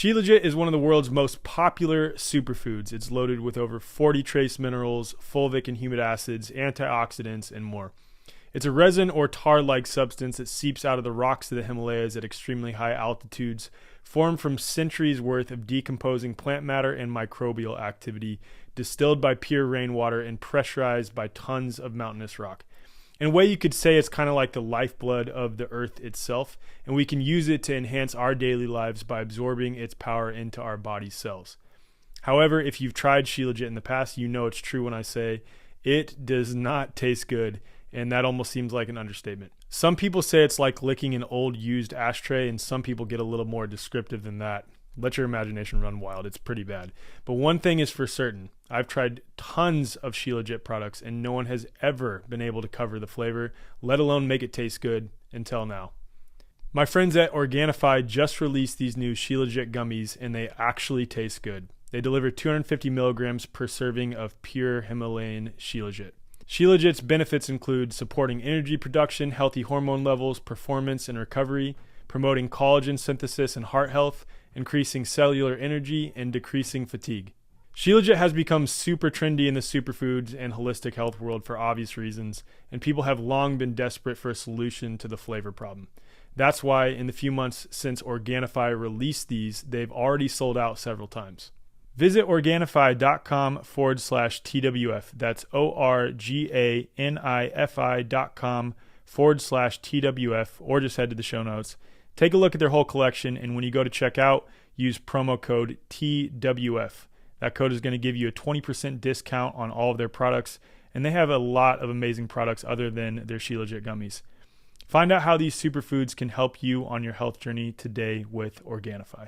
Shilajit is one of the world's most popular superfoods. It's loaded with over 40 trace minerals, fulvic and humic acids, antioxidants, and more. It's a resin or tar-like substance that seeps out of the rocks of the Himalayas at extremely high altitudes, formed from centuries worth of decomposing plant matter and microbial activity, distilled by pure rainwater and pressurized by tons of mountainous rock. In a way, you could say it's kind of like the lifeblood of the earth itself, and we can use it to enhance our daily lives by absorbing its power into our body cells. However, if you've tried Shilajit in the past, you know it's true when I say it does not taste good, and that almost seems like an understatement. Some people say it's like licking an old used ashtray, and some people get a little more descriptive than that. Let your imagination run wild. It's pretty bad. But one thing is for certain. I've tried tons of Shilajit products, and no one has ever been able to cover the flavor, let alone make it taste good, until now. My friends at Organifi just released these new Shilajit gummies, and they actually taste good. They deliver 250 milligrams per serving of pure Himalayan Shilajit. Shilajit's benefits include supporting energy production, healthy hormone levels, performance and recovery, promoting collagen synthesis and heart health, increasing cellular energy, and decreasing fatigue. Shilajit has become super trendy in the superfoods and holistic health world for obvious reasons, and people have long been desperate for a solution to the flavor problem. That's why in the few months since Organifi released these, they've already sold out several times. Visit Organifi.com/TWF. That's Organifi.com/TWF, or just head to the show notes. Take a look at their whole collection, and when you go to check out, use promo code TWF. That code is going to give you a 20% discount on all of their products, and they have a lot of amazing products other than their Shilajit gummies. Find out how these superfoods can help you on your health journey today with Organifi.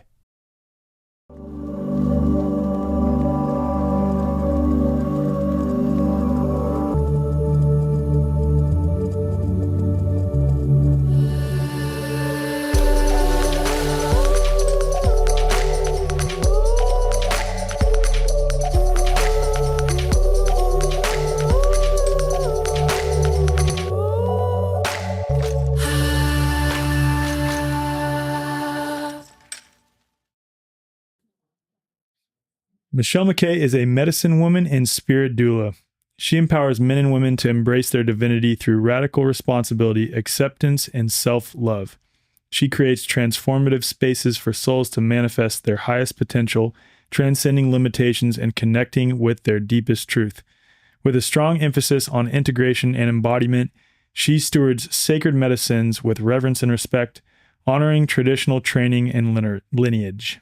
Michelle McKay is a medicine woman and spirit doula. She empowers men and women to embrace their divinity through radical responsibility, acceptance, and self-love. She creates transformative spaces for souls to manifest their highest potential, transcending limitations and connecting with their deepest truth. With a strong emphasis on integration and embodiment, she stewards sacred medicines with reverence and respect, honoring traditional training and lineage.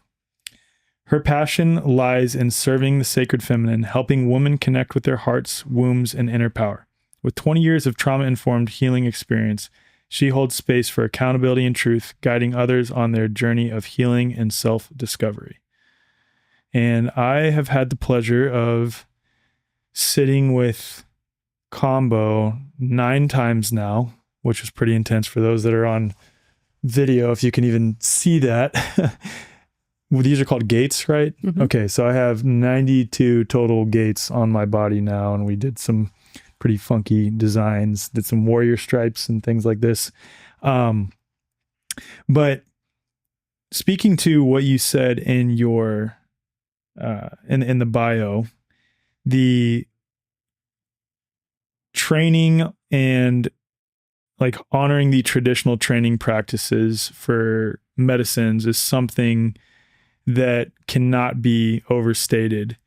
Her passion lies in serving the sacred feminine, helping women connect with their hearts, wombs, and inner power. With 20 years of trauma-informed healing experience, she holds space for accountability and truth, guiding others on their journey of healing and self-discovery. And I have had the pleasure of sitting with Kambo 9 times now, which was pretty intense for those that are on video, if you can even see that. Well, these are called gates, right? Mm-hmm. Okay, so I have 92 total gates on my body now, and we did some pretty funky designs, did some warrior stripes and things like this. But speaking to what you said in your in the bio, the training and like honoring the traditional training practices for medicines is something that cannot be overstated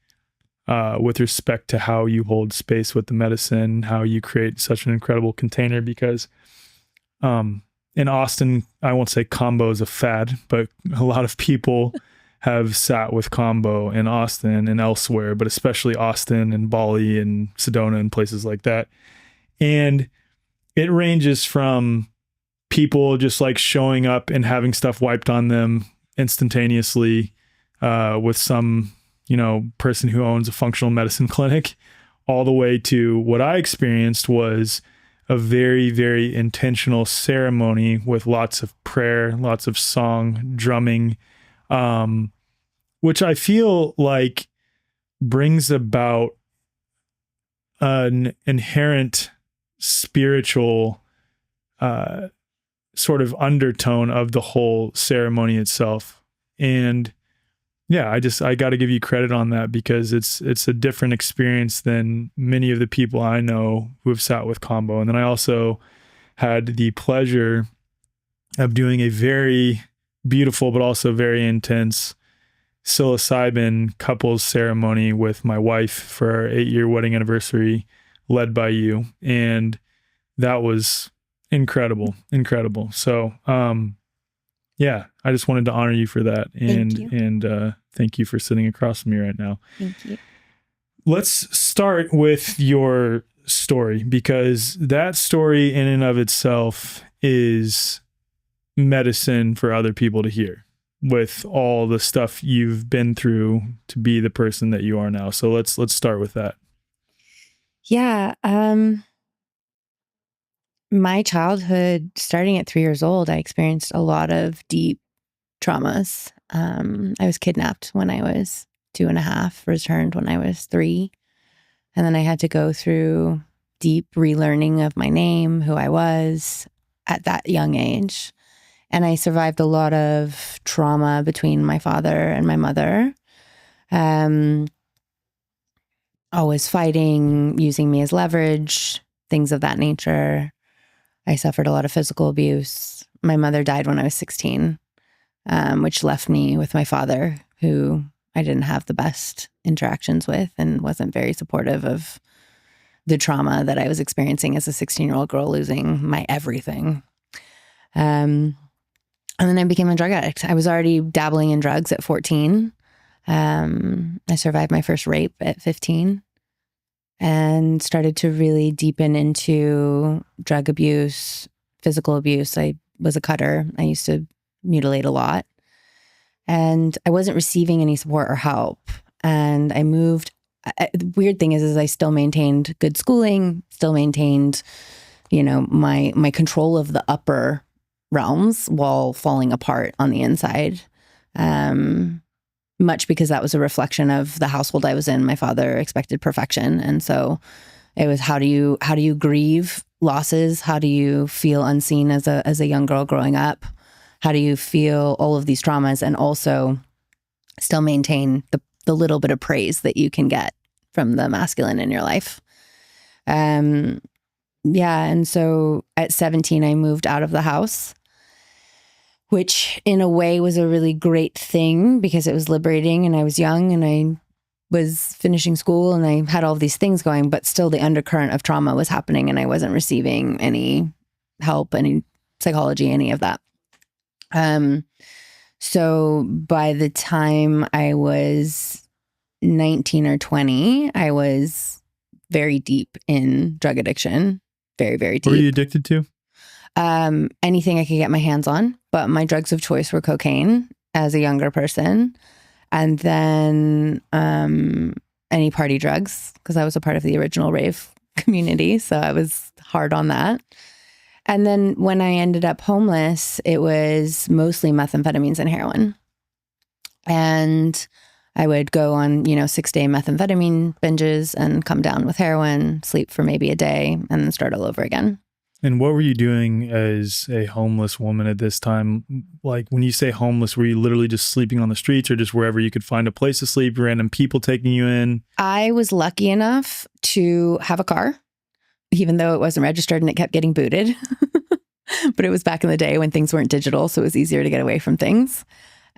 with respect to how you hold space with the medicine, how you create such an incredible container. Because in Austin, I won't say Kambo is a fad, but a lot of people have sat with Kambo in Austin and elsewhere, but especially Austin and Bali and Sedona and places like that. And it ranges from people just like showing up and having stuff wiped on them instantaneously with some, person who owns a functional medicine clinic, all the way to what I experienced was a very, very intentional ceremony with lots of prayer, lots of song, drumming, which I feel like brings about an inherent spiritual sort of undertone of the whole ceremony itself. And Yeah, I got to give you credit on that, because it's a different experience than many of the people I know who have sat with Kambo. And then I also had the pleasure of doing a very beautiful but also very intense psilocybin couples ceremony with my wife for our 8-year wedding anniversary, led by you. And that was incredible. So, yeah, I just wanted to honor you for that. And thank you for sitting across from me right now. Thank you. Let's start with your story, because that story in and of itself is medicine for other people to hear, with all the stuff you've been through to be the person that you are now. So let's start with that. Yeah. My childhood, starting at 3 years old, I experienced a lot of deep traumas. I was kidnapped when I was 2.5, returned when I was 3. And then I had to go through deep relearning of my name, who I was at that young age. And I survived a lot of trauma between my father and my mother. Always fighting, using me as leverage, things of that nature. I suffered a lot of physical abuse. My mother died when I was 16, which left me with my father, who I didn't have the best interactions with and wasn't very supportive of the trauma that I was experiencing as a 16-year-old girl, losing my everything. And then I became a drug addict. I was already dabbling in drugs at 14. I survived my first rape at 15 and started to really deepen into drug abuse, physical abuse. I was a cutter. I used to mutilate a lot. And I wasn't receiving any support or help. And I moved. The weird thing is I still maintained good schooling, still maintained, my control of the upper realms while falling apart on the inside. Much because that was a reflection of the household I was in. My father expected perfection. And so it was, how do you grieve losses? How do you feel unseen as a young girl growing up? How do you feel all of these traumas and also still maintain the little bit of praise that you can get from the masculine in your life? And so at 17, I moved out of the house, which in a way was a really great thing because it was liberating, and I was young and I was finishing school and I had all of these things going, but still the undercurrent of trauma was happening and I wasn't receiving any help, any psychology, any of that. So by the time I was 19 or 20, I was very deep in drug addiction, very, very deep. What were you addicted to? Anything I could get my hands on, but my drugs of choice were cocaine as a younger person. And then any party drugs, because I was a part of the original rave community. So I was hard on that. And then when I ended up homeless, it was mostly methamphetamines and heroin. And I would go on, 6-day methamphetamine binges and come down with heroin, sleep for maybe a day, and then start all over again. And what were you doing as a homeless woman at this time? Like, when you say homeless, were you literally just sleeping on the streets or just wherever you could find a place to sleep, random people taking you in? I was lucky enough to have a car, even though it wasn't registered and it kept getting booted. But it was back in the day when things weren't digital, so it was easier to get away from things.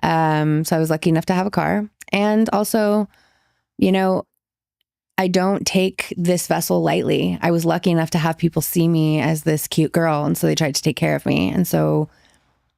So I was lucky enough to have a car. And also, I don't take this vessel lightly. I was lucky enough to have people see me as this cute girl, and so they tried to take care of me. And so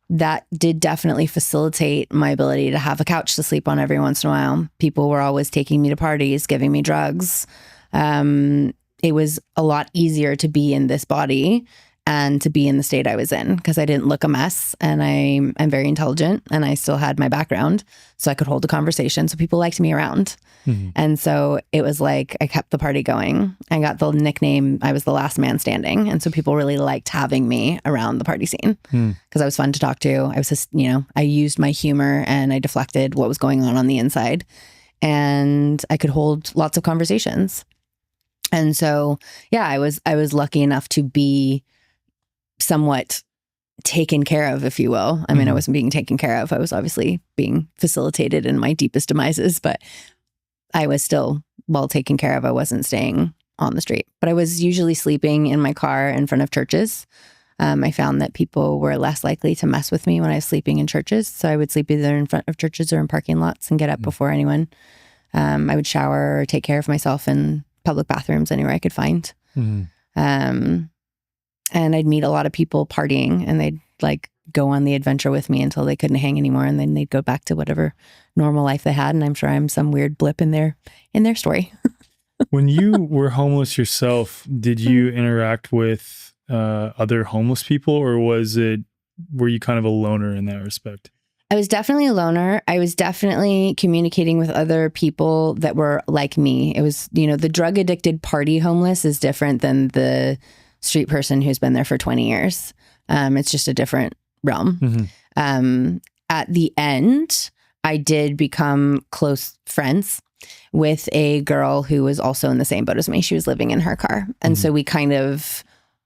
that did definitely facilitate my ability to have a couch to sleep on every once in a while. People were always taking me to parties, giving me drugs. It was a lot easier to be in this body and to be in the state I was in because I didn't look a mess, and I'm very intelligent, and I still had my background, so I could hold a conversation. So people liked me around. Mm-hmm. And so it was like I kept the party going. I got the nickname, I was the last man standing. And so people really liked having me around the party scene because I was fun to talk to. I was just, I used my humor and I deflected what was going on the inside, and I could hold lots of conversations. And so, yeah, I was lucky enough to be somewhat taken care of, if you will. I mean, I wasn't being taken care of. I was obviously being facilitated in my deepest demises, but I was still well taken care of. I wasn't staying on the street, but I was usually sleeping in my car in front of churches. I found that people were less likely to mess with me when I was sleeping in churches. So I would sleep either in front of churches or in parking lots and get up before anyone. I would shower or take care of myself in public bathrooms anywhere I could find. And I'd meet a lot of people partying, and they'd like go on the adventure with me until they couldn't hang anymore. And then they'd go back to whatever normal life they had. And I'm sure I'm some weird blip in their story. When you were homeless yourself, did you interact with other homeless people, or were you kind of a loner in that respect? I was definitely a loner. I was definitely communicating with other people that were like me. It was, the drug addicted party homeless is different than the street person who's been there for 20 years. It's just a different realm. At the end, I did become close friends with a girl who was also in the same boat as me. She was living in her car. And so we kind of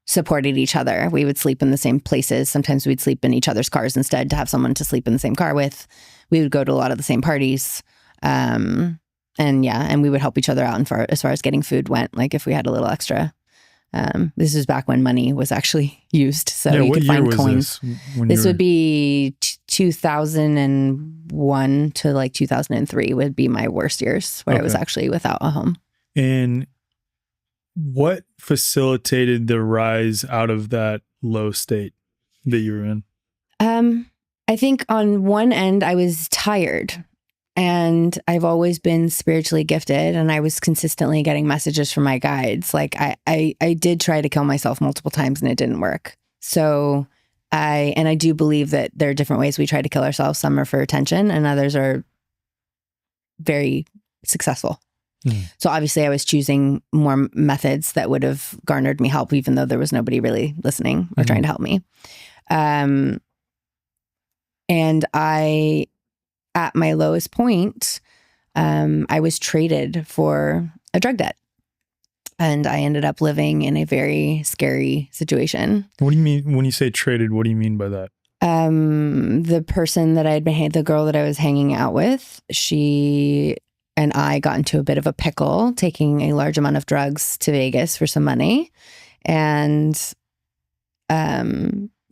supported each other. We would sleep in the same places. Sometimes we'd sleep in each other's cars instead to have someone to sleep in the same car with. We would go to a lot of the same parties. And we would help each other out as far as getting food went. Like if we had a little extra. This is back when money was actually used. So you could find coins. This would be 2001 to like 2003 would be my worst years where I was actually without a home. And what facilitated the rise out of that low state that you were in? I think on one end, I was tired, and I've always been spiritually gifted, and I was consistently getting messages from my guides. Like I did try to kill myself multiple times and it didn't work. So I do believe that there are different ways we try to kill ourselves. Some are for attention and others are very successful. So obviously I was choosing more methods that would have garnered me help, even though there was nobody really listening or trying to help me. And at my lowest point, I was traded for a drug debt. And I ended up living in a very scary situation. What do you mean when you say traded? What do you mean by that? The person that the girl that I was hanging out with, she and I got into a bit of a pickle, taking a large amount of drugs to Vegas for some money. And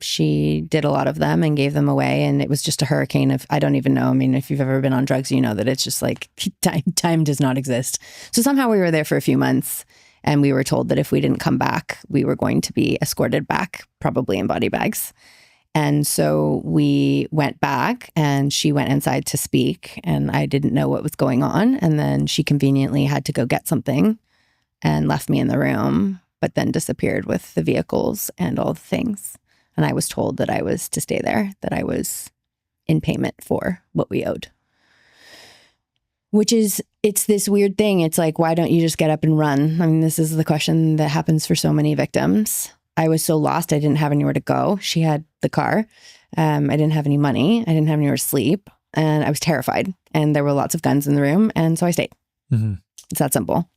she did a lot of them and gave them away. And it was just a hurricane of, I don't even know. I mean, if you've ever been on drugs, you know that it's just like time does not exist. So somehow we were there for a few months and we were told that if we didn't come back, we were going to be escorted back, probably in body bags. And so we went back and she went inside to speak and I didn't know what was going on. And then she conveniently had to go get something and left me in the room, but then disappeared with the vehicles and all the things. And I was told that I was to stay there, that I was in payment for what we owed. It's this weird thing. It's like, why don't you just get up and run? I mean, this is the question that happens for so many victims. I was so lost. I didn't have anywhere to go. She had the car. I didn't have any money. I didn't have anywhere to sleep. And I was terrified. And there were lots of guns in the room. And so I stayed. It's that simple.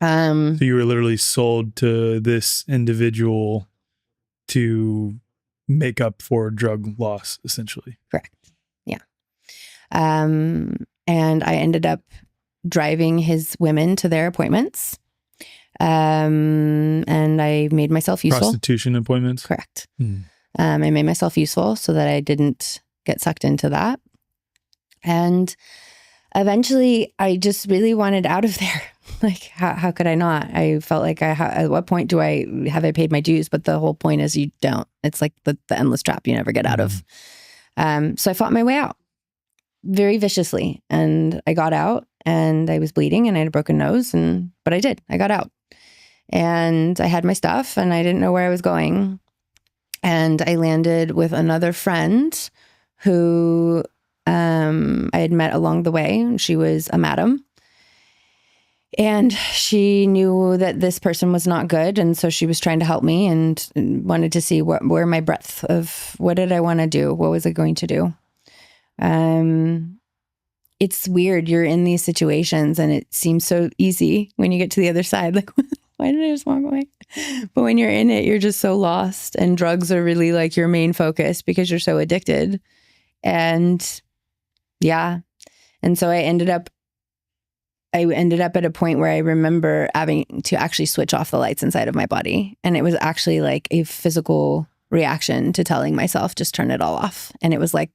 So you were literally sold to this individual to make up for drug loss, essentially. Correct. Yeah. And I ended up driving his women to their appointments. And I made myself useful. Prostitution appointments? Correct. I made myself useful so that I didn't get sucked into that. And eventually I just really wanted out of there. Like, how could I not? I felt like at what point have I paid my dues? But the whole point is you don't. It's like the endless trap you never get out of. So I fought my way out very viciously. And I got out and I was bleeding and I had a broken nose. But I did. I got out. And I had my stuff and I didn't know where I was going. And I landed with another friend who I had met along the way. She was a madam. And she knew that this person was not good. And so she was trying to help me and wanted to see where my breadth of what did I want to do? What was I going to do? It's weird. You're in these situations and it seems so easy when you get to the other side. Like, Why did I just walk away? But when you're in it, you're just so lost, and drugs are really like your main focus because you're so addicted. And yeah. And so I ended up at a point where I remember having to actually switch off the lights inside of my body. And it was actually like a physical reaction to telling myself, just turn it all off. And it was like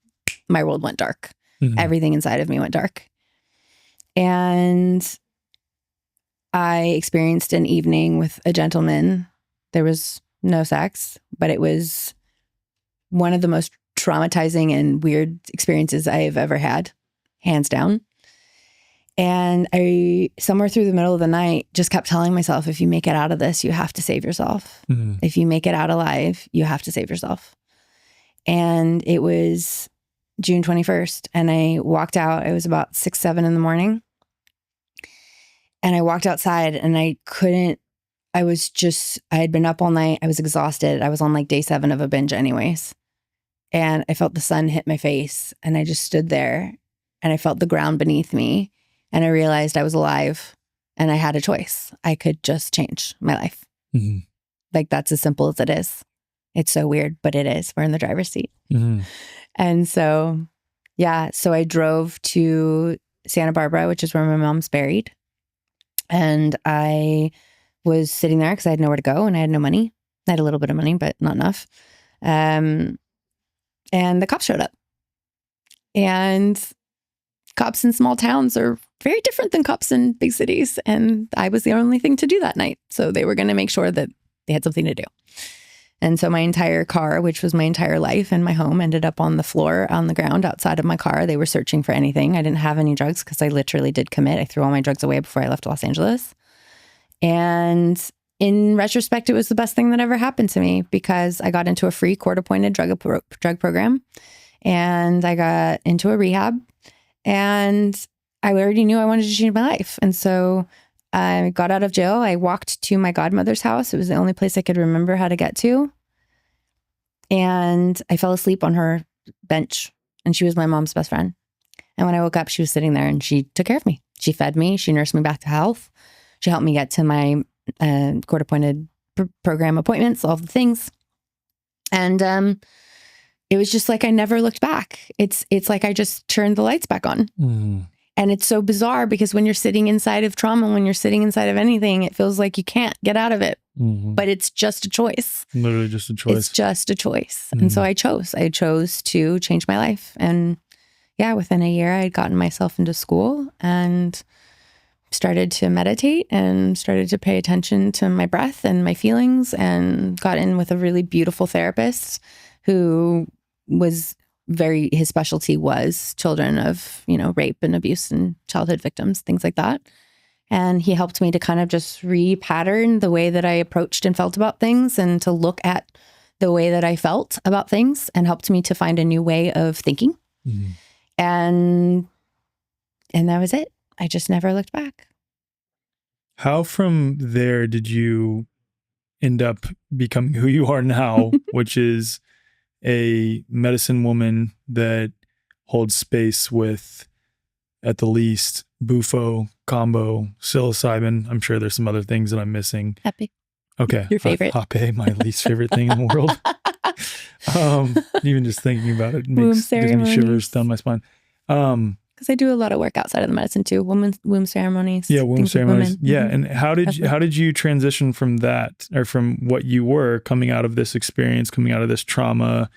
my world went dark. Mm-hmm. Everything inside of me went dark. And I experienced an evening with a gentleman. There was no sex, but it was one of the most traumatizing and weird experiences I have ever had, hands down. And I, somewhere through the middle of the night, just kept telling myself, if you make it out of this, you have to save yourself. Mm-hmm. If you make it out alive, you have to save yourself. And it was June 21st. And I walked out. It was about 6, 7 in the morning. And I walked outside and I had been up all night. I was exhausted. I was on like day 7 of a binge anyways. And I felt the sun hit my face and I just stood there and I felt the ground beneath me. And I realized I was alive and I had a choice. I could just change my life. Mm-hmm. Like that's as simple as it is. It's so weird, but it is. We're in the driver's seat. Mm-hmm. And so, yeah. So I drove to Santa Barbara, which is where my mom's buried. And I was sitting there because I had nowhere to go and I had no money. I had a little bit of money, but not enough. And the cops showed up. And cops in small towns are very different than cops in big cities. And I was the only thing to do that night. So they were going to make sure that they had something to do. And so my entire car, which was my entire life and my home, ended up on the floor, on the ground outside of my car. They were searching for anything. I didn't have any drugs because I literally did commit. I threw all my drugs away before I left Los Angeles. And in retrospect, it was the best thing that ever happened to me because I got into a free court-appointed drug program and I got into a rehab and I already knew I wanted to change my life. And so I got out of jail. I walked to my godmother's house. It was the only place I could remember how to get to. And I fell asleep on her bench and she was my mom's best friend. And when I woke up, she was sitting there and she took care of me. She fed me. She nursed me back to health. She helped me get to my court-appointed program appointments, all the things. And it was just like I never looked back. It's like I just turned the lights back on. Mm. And it's so bizarre because when you're sitting inside of trauma, when you're sitting inside of anything, it feels like you can't get out of it. Mm-hmm. But it's just a choice. Literally just a choice. It's just a choice. Mm-hmm. And so I chose to change my life. And yeah, within a year, I had gotten myself into school and started to meditate and started to pay attention to my breath and my feelings and got in with a really beautiful therapist who was his specialty was children of, rape and abuse and childhood victims, things like that. And he helped me to kind of just repattern the way that I approached and felt about things and to look at the way that I felt about things and helped me to find a new way of thinking. Mm-hmm. And that was it. I just never looked back. How from there did you end up becoming who you are now, which is a medicine woman that holds space with, at the least, Bufo, Kambo, psilocybin. I'm sure there's some other things that I'm missing. Happy. Okay. Your favorite. Happy, my least favorite thing in the world. Even just thinking about it gives me shivers down my spine. Because I do a lot of work outside of the medicine too. Womb ceremonies. Yeah, womb ceremonies. Yeah. Mm-hmm. And how did you transition from that, or from what you were coming out of this experience, coming out of this trauma?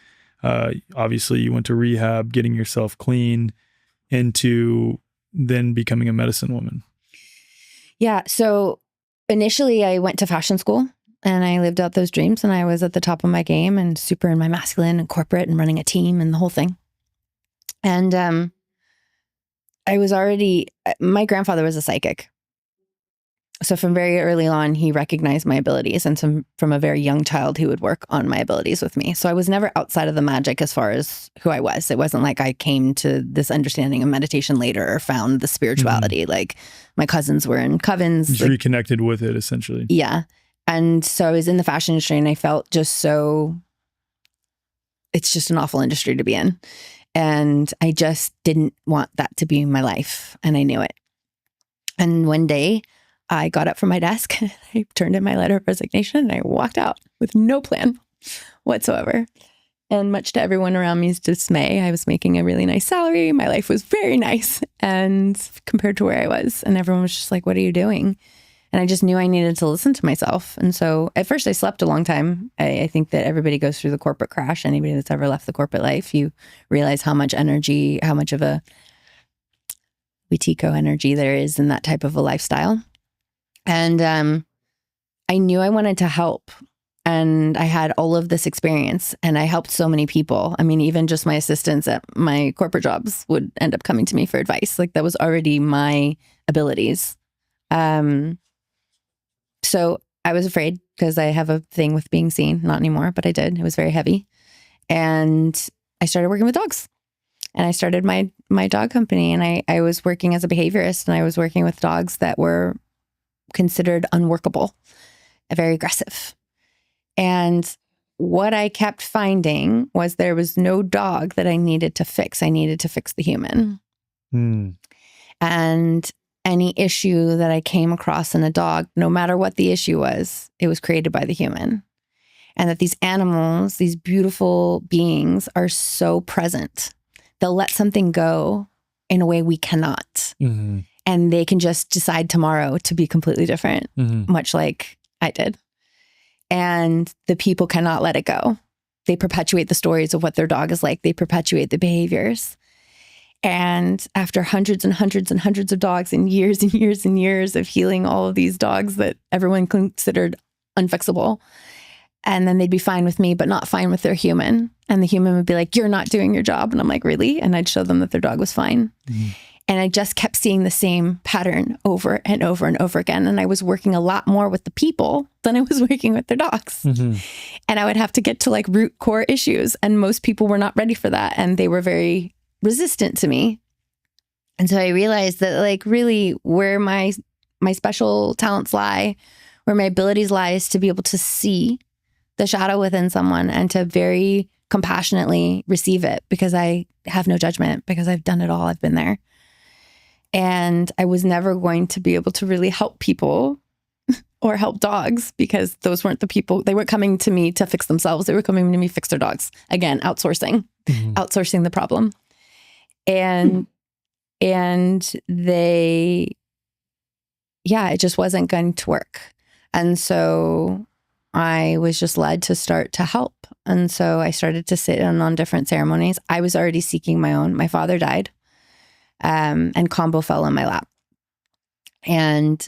Obviously you went to rehab, getting yourself clean, into then becoming a medicine woman. Yeah. So initially I went to fashion school and I lived out those dreams and I was at the top of my game and super in my masculine and corporate and running a team and the whole thing. And my grandfather was a psychic. So from very early on, he recognized my abilities. And from a very young child, he would work on my abilities with me. So I was never outside of the magic as far as who I was. It wasn't like I came to this understanding of meditation later or found the spirituality. Mm-hmm. Like my cousins were in covens. Just reconnected with it, essentially. Yeah. And so I was in the fashion industry and I felt it's just an awful industry to be in. And I just didn't want that to be my life. And I knew it. And one day I got up from my desk, I turned in my letter of resignation, and I walked out with no plan whatsoever. And much to everyone around me's dismay, I was making a really nice salary. My life was very nice, and compared to where I was, and everyone was just like, what are you doing? And I just knew I needed to listen to myself. And so at first I slept a long time. I think that everybody goes through the corporate crash. Anybody that's ever left the corporate life, you realize how much energy, how much of a Witiko energy there is in that type of a lifestyle. And I knew I wanted to help. And I had all of this experience, and I helped so many people. I mean, even just my assistants at my corporate jobs would end up coming to me for advice. Like, that was already my abilities. So I was afraid because I have a thing with being seen. Not anymore, but I did. It was very heavy. And I started working with dogs. And I started my dog company. And I was working as a behaviorist, and I was working with dogs that were considered unworkable, very aggressive. And what I kept finding was there was no dog that I needed to fix. I needed to fix the human. And any issue that I came across in a dog, no matter what the issue was, it was created by the human. And that these animals, these beautiful beings, are so present. They'll let something go in a way we cannot. And they can just decide tomorrow to be completely different, much like I did. And the people cannot let it go. They perpetuate the stories of what their dog is like. They perpetuate the behaviors. And after hundreds and hundreds and hundreds of dogs and years and years and years of healing all of these dogs that everyone considered unfixable, and then they'd be fine with me, but not fine with their human. And the human would be like, you're not doing your job. And I'm like, really? And I'd show them that their dog was fine. And I just kept seeing the same pattern over and over and over again. And I was working a lot more with the people than I was working with their dogs. And I would have to get to like root core issues. And most people were not ready for that. And they were very resistant to me. And so I realized that like really where my special talents lie, where my abilities lie, is to be able to see the shadow within someone and to very compassionately receive it, because I have no judgment, because I've done it all. I've been there. And I was never going to be able to really help people or help dogs, because those weren't the people. They weren't coming to me to fix themselves. They were coming to me to fix their dogs. Again, outsourcing the problem. And they, it just wasn't going to work. And so I was just led to start to help. And so I started to sit in on different ceremonies. I was already seeking my own. My father died. And Kambo fell in my lap. And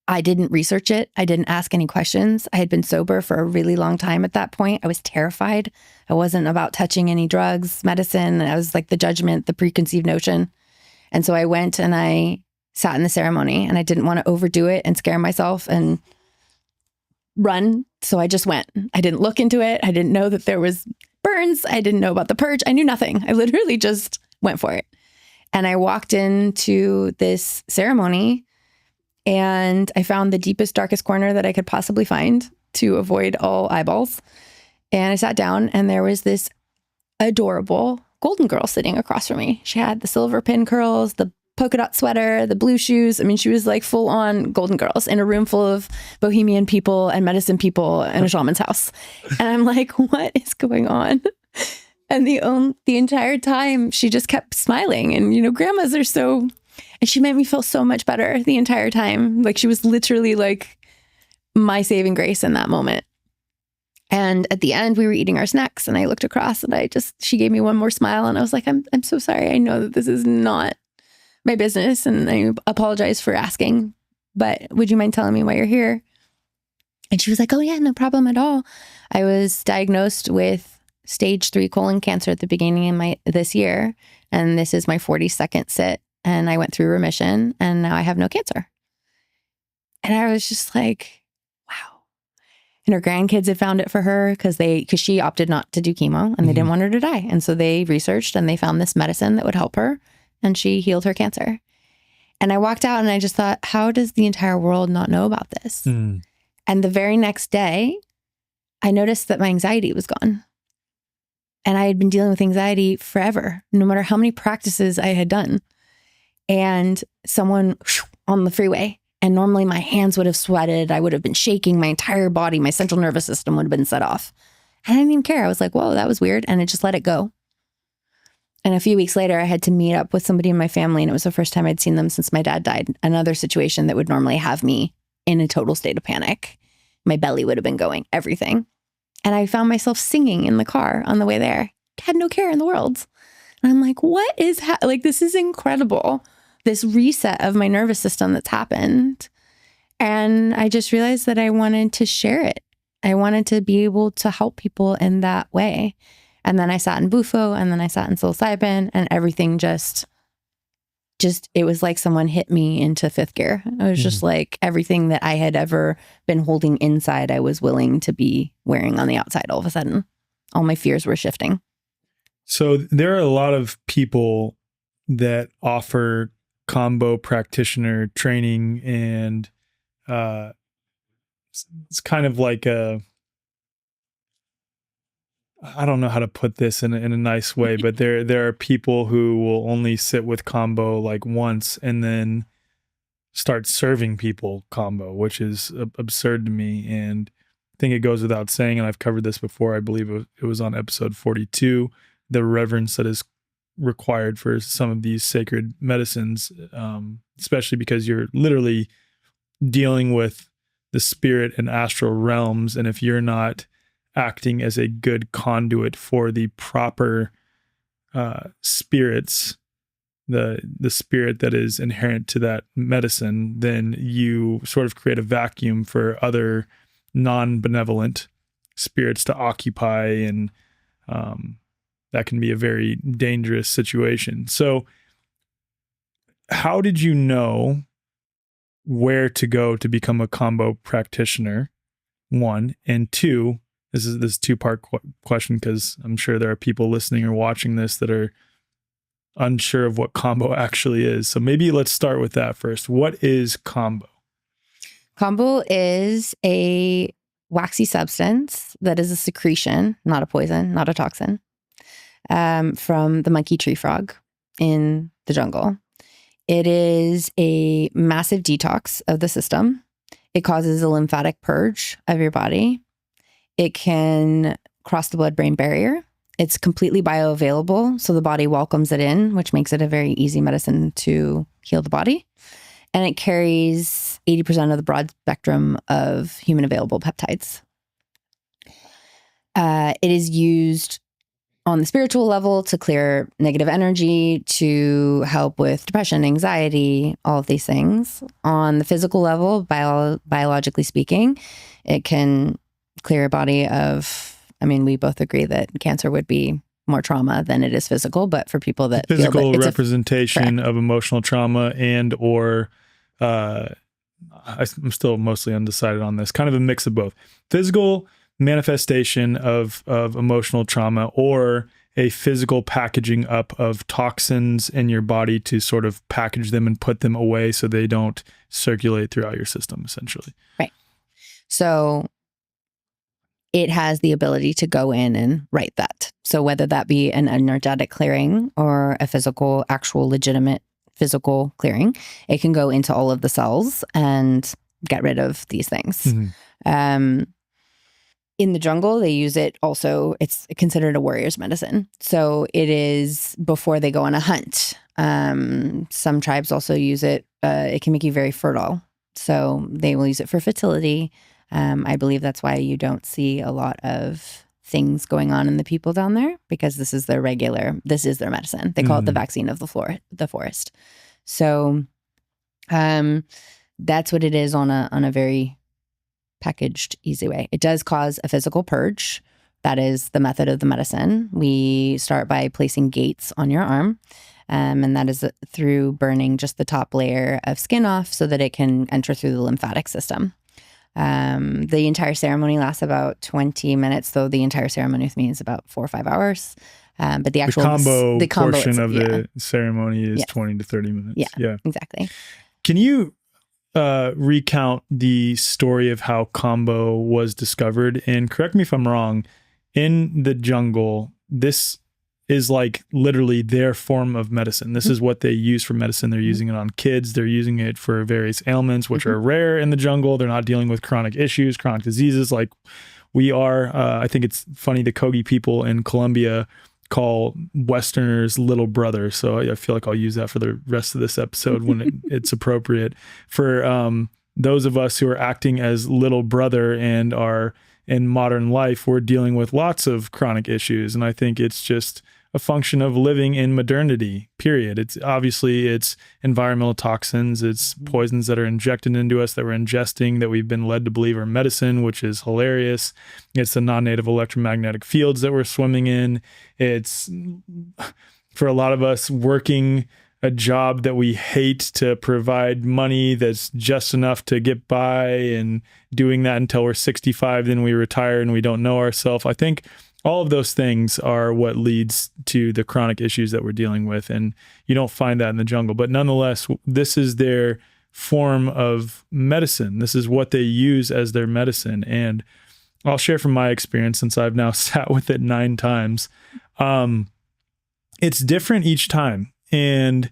I didn't research it. I didn't ask any questions. I had been sober for a really long time at that point. I was terrified. I wasn't about touching any drugs, medicine. I was like the judgment, the preconceived notion. And so I went and I sat in the ceremony, and I didn't want to overdo it and scare myself and run. So I just went. I didn't look into it. I didn't know that there was burns. I didn't know about the purge. I knew nothing. I literally just went for it. And I walked into this ceremony, and I found the deepest, darkest corner that I could possibly find to avoid all eyeballs. And I sat down, and there was this adorable golden girl sitting across from me. She had the silver pin curls, the polka dot sweater, the blue shoes. I mean, she was like full on golden girls in a room full of bohemian people and medicine people in a shaman's house. And I'm like, what is going on? And the entire time she just kept smiling. And, you know, grandmas are so, and she made me feel so much better the entire time. Like, she was literally like my saving grace in that moment. And at the end, we were eating our snacks, and I looked across, and she gave me one more smile, and I was like, I'm so sorry. I know that this is not my business, and I apologize for asking, but would you mind telling me why you're here? And she was like, oh yeah, no problem at all. I was diagnosed with stage 3 colon cancer at the beginning of this year. And this is my 42nd sit. And I went through remission, and now I have no cancer. And I was just like, wow. And her grandkids had found it for her because she opted not to do chemo, and they didn't want her to die. And so they researched, and they found this medicine that would help her, and she healed her cancer. And I walked out, and I just thought, how does the entire world not know about this? And the very next day, I noticed that my anxiety was gone. And I had been dealing with anxiety forever, no matter how many practices I had done. And someone on the freeway And normally my hands would have sweated. I would have been shaking. My entire body, my central nervous system would have been set off. And I didn't even care. I was like, whoa, that was weird. And I just let it go. And a few weeks later, I had to meet up with somebody in my family. And it was the first time I'd seen them since my dad died. Another situation that would normally have me in a total state of panic. My belly would have been going, everything. And I found myself singing in the car on the way there. Had no care in the world. And I'm like, what is like, this is incredible. This reset of my nervous system that's happened. And I just realized that I wanted to share it. I wanted to be able to help people in that way. And then I sat in Bufo, and then I sat in psilocybin, and everything just it was like someone hit me into fifth gear. It was just like everything that I had ever been holding inside, I was willing to be wearing on the outside all of a sudden. All my fears were shifting. So there are a lot of people that offer Kambo practitioner training, and it's kind of like I don't know how to put this in a nice way, but there are people who will only sit with Kambo like once and then start serving people Kambo, which is absurd to me. And I think it goes without saying, and I've covered this before, I believe it was on episode 42, the reverence that is required for some of these sacred medicines, especially because you're literally dealing with the spirit and astral realms. And if you're not acting as a good conduit for the proper spirits, the spirit that is inherent to that medicine, then you sort of create a vacuum for other non-benevolent spirits to occupy, and that can be a very dangerous situation. So how did you know where to go to become a Kambo practitioner? One, and two, this is this two-part question, because I'm sure there are people listening or watching this that are unsure of what Kambo actually is. So maybe let's start with that first. What is Kambo? Kambo is a waxy substance that is a secretion, not a poison, not a toxin, from the monkey tree frog in the jungle. It is a massive detox of the system. It causes a lymphatic purge of your body. It can cross the blood-brain barrier. It's completely bioavailable, so the body welcomes it in, which makes it a very easy medicine to heal the body. And it carries 80% of the broad spectrum of human available peptides. It is used on the spiritual level to clear negative energy, to help with depression, anxiety, all of these things. On the physical level, biologically speaking, it can clear a body of, I mean, we both agree that cancer would be more trauma than it is physical, but for people that physical feel that representation of emotional trauma, and or I'm still mostly undecided on this, kind of a mix of both. Physical manifestation of emotional trauma, or a physical packaging up of toxins in your body to sort of package them and put them away so they don't circulate throughout your system, essentially. Right. So it has the ability to go in and right that. So whether that be an energetic clearing or a physical, actual, legitimate physical clearing, it can go into all of the cells and get rid of these things. Mm-hmm. In the jungle, they use it also, it's considered a warrior's medicine. So it is before they go on a hunt. Some tribes also use it. It can make you very fertile. So they will use it for fertility. I believe that's why you don't see a lot of things going on in the people down there, because this is their medicine. They call it the vaccine of the forest. So that's what it is on a very packaged, easy way. It does cause a physical purge. That is the method of the medicine. We start by placing gates on your arm. And that is through burning just the top layer of skin off so that it can enter through the lymphatic system. The entire ceremony lasts about 20 minutes, though the entire ceremony with me is about 4 or 5 hours. But the actual the combo portion of the ceremony is 20 to 30 minutes. Yeah, exactly. Can you recount the story of how Kambo was discovered? And correct me if I'm wrong, in the jungle, this is like literally their form of medicine. This is what they use for medicine. They're using it on kids. They're using it for various ailments, which are rare in the jungle. They're not dealing with chronic issues, chronic diseases like we are. I think it's funny, the Kogi people in Colombia call Westerners little brother. So I feel like I'll use that for the rest of this episode when it's appropriate. For those of us who are acting as little brother and are in modern life, we're dealing with lots of chronic issues. And I think it's just a function of living in modernity, period. It's environmental toxins, it's poisons that are injected into us that we're ingesting that we've been led to believe are medicine, which is hilarious. It's the non-native electromagnetic fields that we're swimming in. It's, for a lot of us, working a job that we hate to provide money that's just enough to get by, and doing that until we're 65, then we retire and we don't know ourselves. I think all of those things are what leads to the chronic issues that we're dealing with. And you don't find that in the jungle. But nonetheless, this is their form of medicine. This is what they use as their medicine. And I'll share from my experience, since I've now sat with it 9 times. It's different each time. And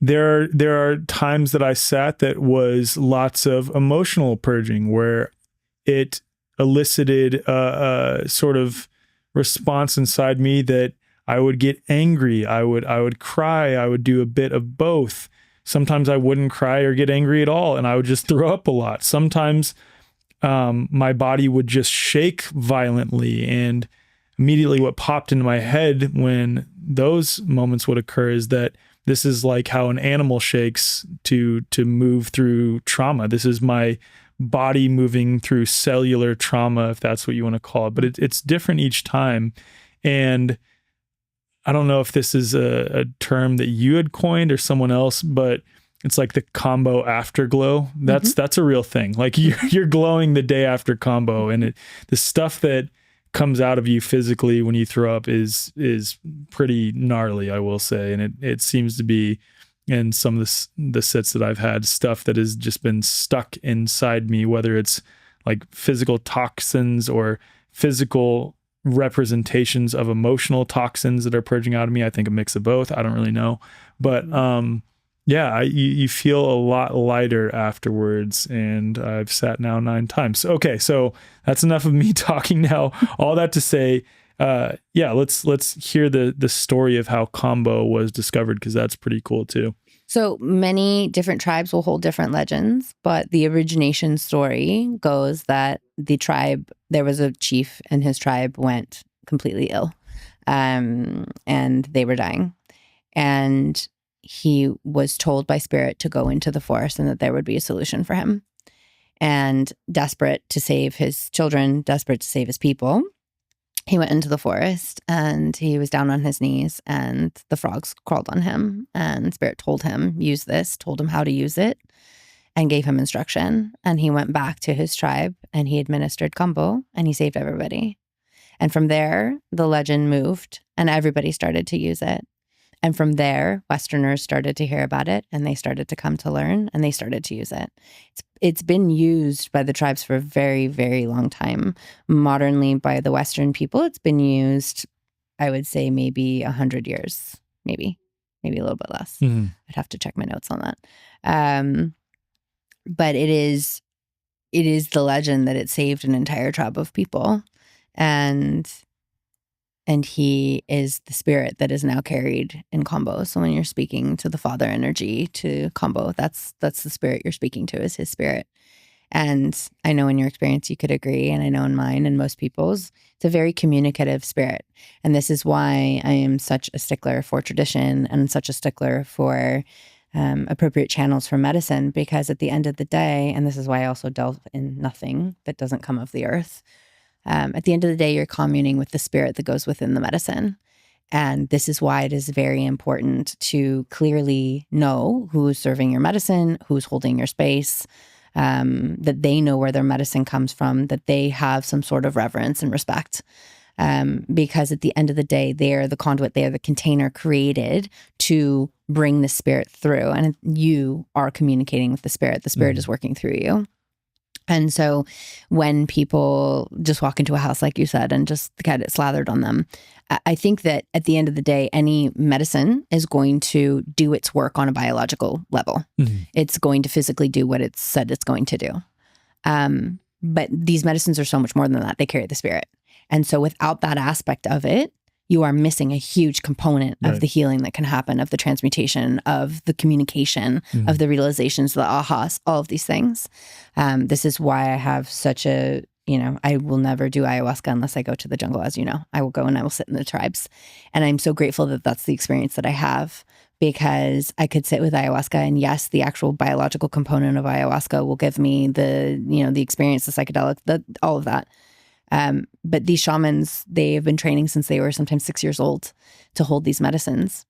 there are times that I sat that was lots of emotional purging, where it elicited a sort of response inside me that I would get angry, I would cry, I would do a bit of both. Sometimes I wouldn't cry or get angry at all, and I would just throw up a lot. Sometimes my body would just shake violently, and immediately what popped into my head when those moments would occur is that this is like how an animal shakes to move through trauma. This is my body moving through cellular trauma, if that's what you want to call it. But it's different each time. And I don't know if this is a term that you had coined or someone else, but it's like the Kambo afterglow. That's a real thing. Like you're glowing the day after Kambo, and the stuff that comes out of you physically when you throw up is pretty gnarly, I will say. And it seems to be, in some of the sits that I've had, stuff that has just been stuck inside me, whether it's like physical toxins or physical representations of emotional toxins that are purging out of me. I think a mix of both. I don't really know. But yeah, you feel a lot lighter afterwards, and I've sat now 9 times. Okay, so that's enough of me talking now. All that to say, yeah, let's hear the story of how Kambo was discovered, because that's pretty cool too. So many different tribes will hold different legends, but the origination story goes that there was a chief and his tribe went completely ill, and they were dying. And he was told by spirit to go into the forest and that there would be a solution for him. And desperate to save his children, desperate to save his people, he went into the forest and he was down on his knees, and the frogs crawled on him, and spirit told him, use this, told him how to use it, and gave him instruction. And he went back to his tribe and he administered Kambo, and he saved everybody. And from there, the legend moved and everybody started to use it. And from there, Westerners started to hear about it, and they started to come to learn, and they started to use it. It's been used by the tribes for a very, very long time. Modernly, by the Western people, it's been used, I would say, maybe 100 years, maybe a little bit less. Mm-hmm. I'd have to check my notes on that. But it is the legend that it saved an entire tribe of people, and he is the spirit that is now carried in Kambo. So when you're speaking to the father energy, to Kambo, that's the spirit you're speaking to, is his spirit. And I know in your experience you could agree, and I know in mine and most people's, it's a very communicative spirit. And this is why I am such a stickler for tradition and such a stickler for appropriate channels for medicine, because at the end of the day, and this is why I also delve in nothing that doesn't come of the earth, at the end of the day, you're communing with the spirit that goes within the medicine. And this is why it is very important to clearly know who's serving your medicine, who's holding your space, that they know where their medicine comes from, that they have some sort of reverence and respect. Because at the end of the day, they are the conduit, they are the container created to bring the spirit through. And you are communicating with the spirit is working through you. And so when people just walk into a house, like you said, and just get it slathered on them, I think that at the end of the day, any medicine is going to do its work on a biological level. Mm-hmm. It's going to physically do what it's said it's going to do. But these medicines are so much more than that. They carry the spirit. And so without that aspect of it, you are missing a huge component of the healing that can happen, of the transmutation, of the communication, of the realizations, the ahas, all of these things. This is why I have such a, I will never do ayahuasca unless I go to the jungle, as you know. I will go and I will sit in the tribes. And I'm so grateful that that's the experience that I have, because I could sit with ayahuasca, and yes, the actual biological component of ayahuasca will give me the, the experience, the psychedelic, all of that. But these shamans, they have been training since they were sometimes 6 years old to hold these medicines.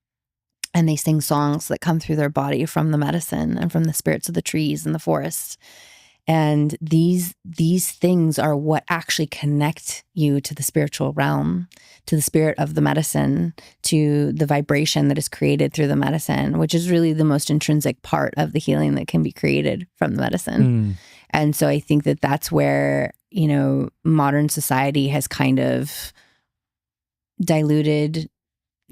And they sing songs that come through their body from the medicine and from the spirits of the trees and the forest. And these things are what actually connect you to the spiritual realm, to the spirit of the medicine, to the vibration that is created through the medicine, which is really the most intrinsic part of the healing that can be created from the medicine. And so I think that that's where, modern society has kind of diluted,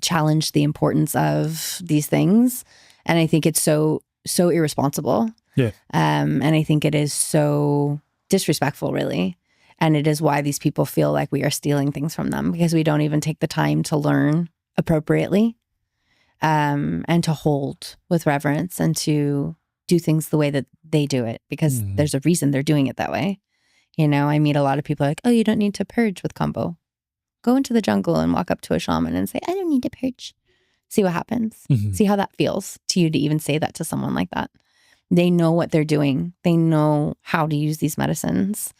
challenged the importance of these things. And I think it's so irresponsible. Yeah. And I think it is so disrespectful, really. And it is why these people feel like we are stealing things from them, because we don't even take the time to learn appropriately, and to hold with reverence and to do things the way that they do it, because there's a reason they're doing it that way. I meet a lot of people like, oh, you don't need to purge with Kambo. Go into the jungle and walk up to a shaman and say, I don't need to purge. See what happens. See how that feels to you to even say that to someone like that. They know what they're doing. They know how to use these medicines.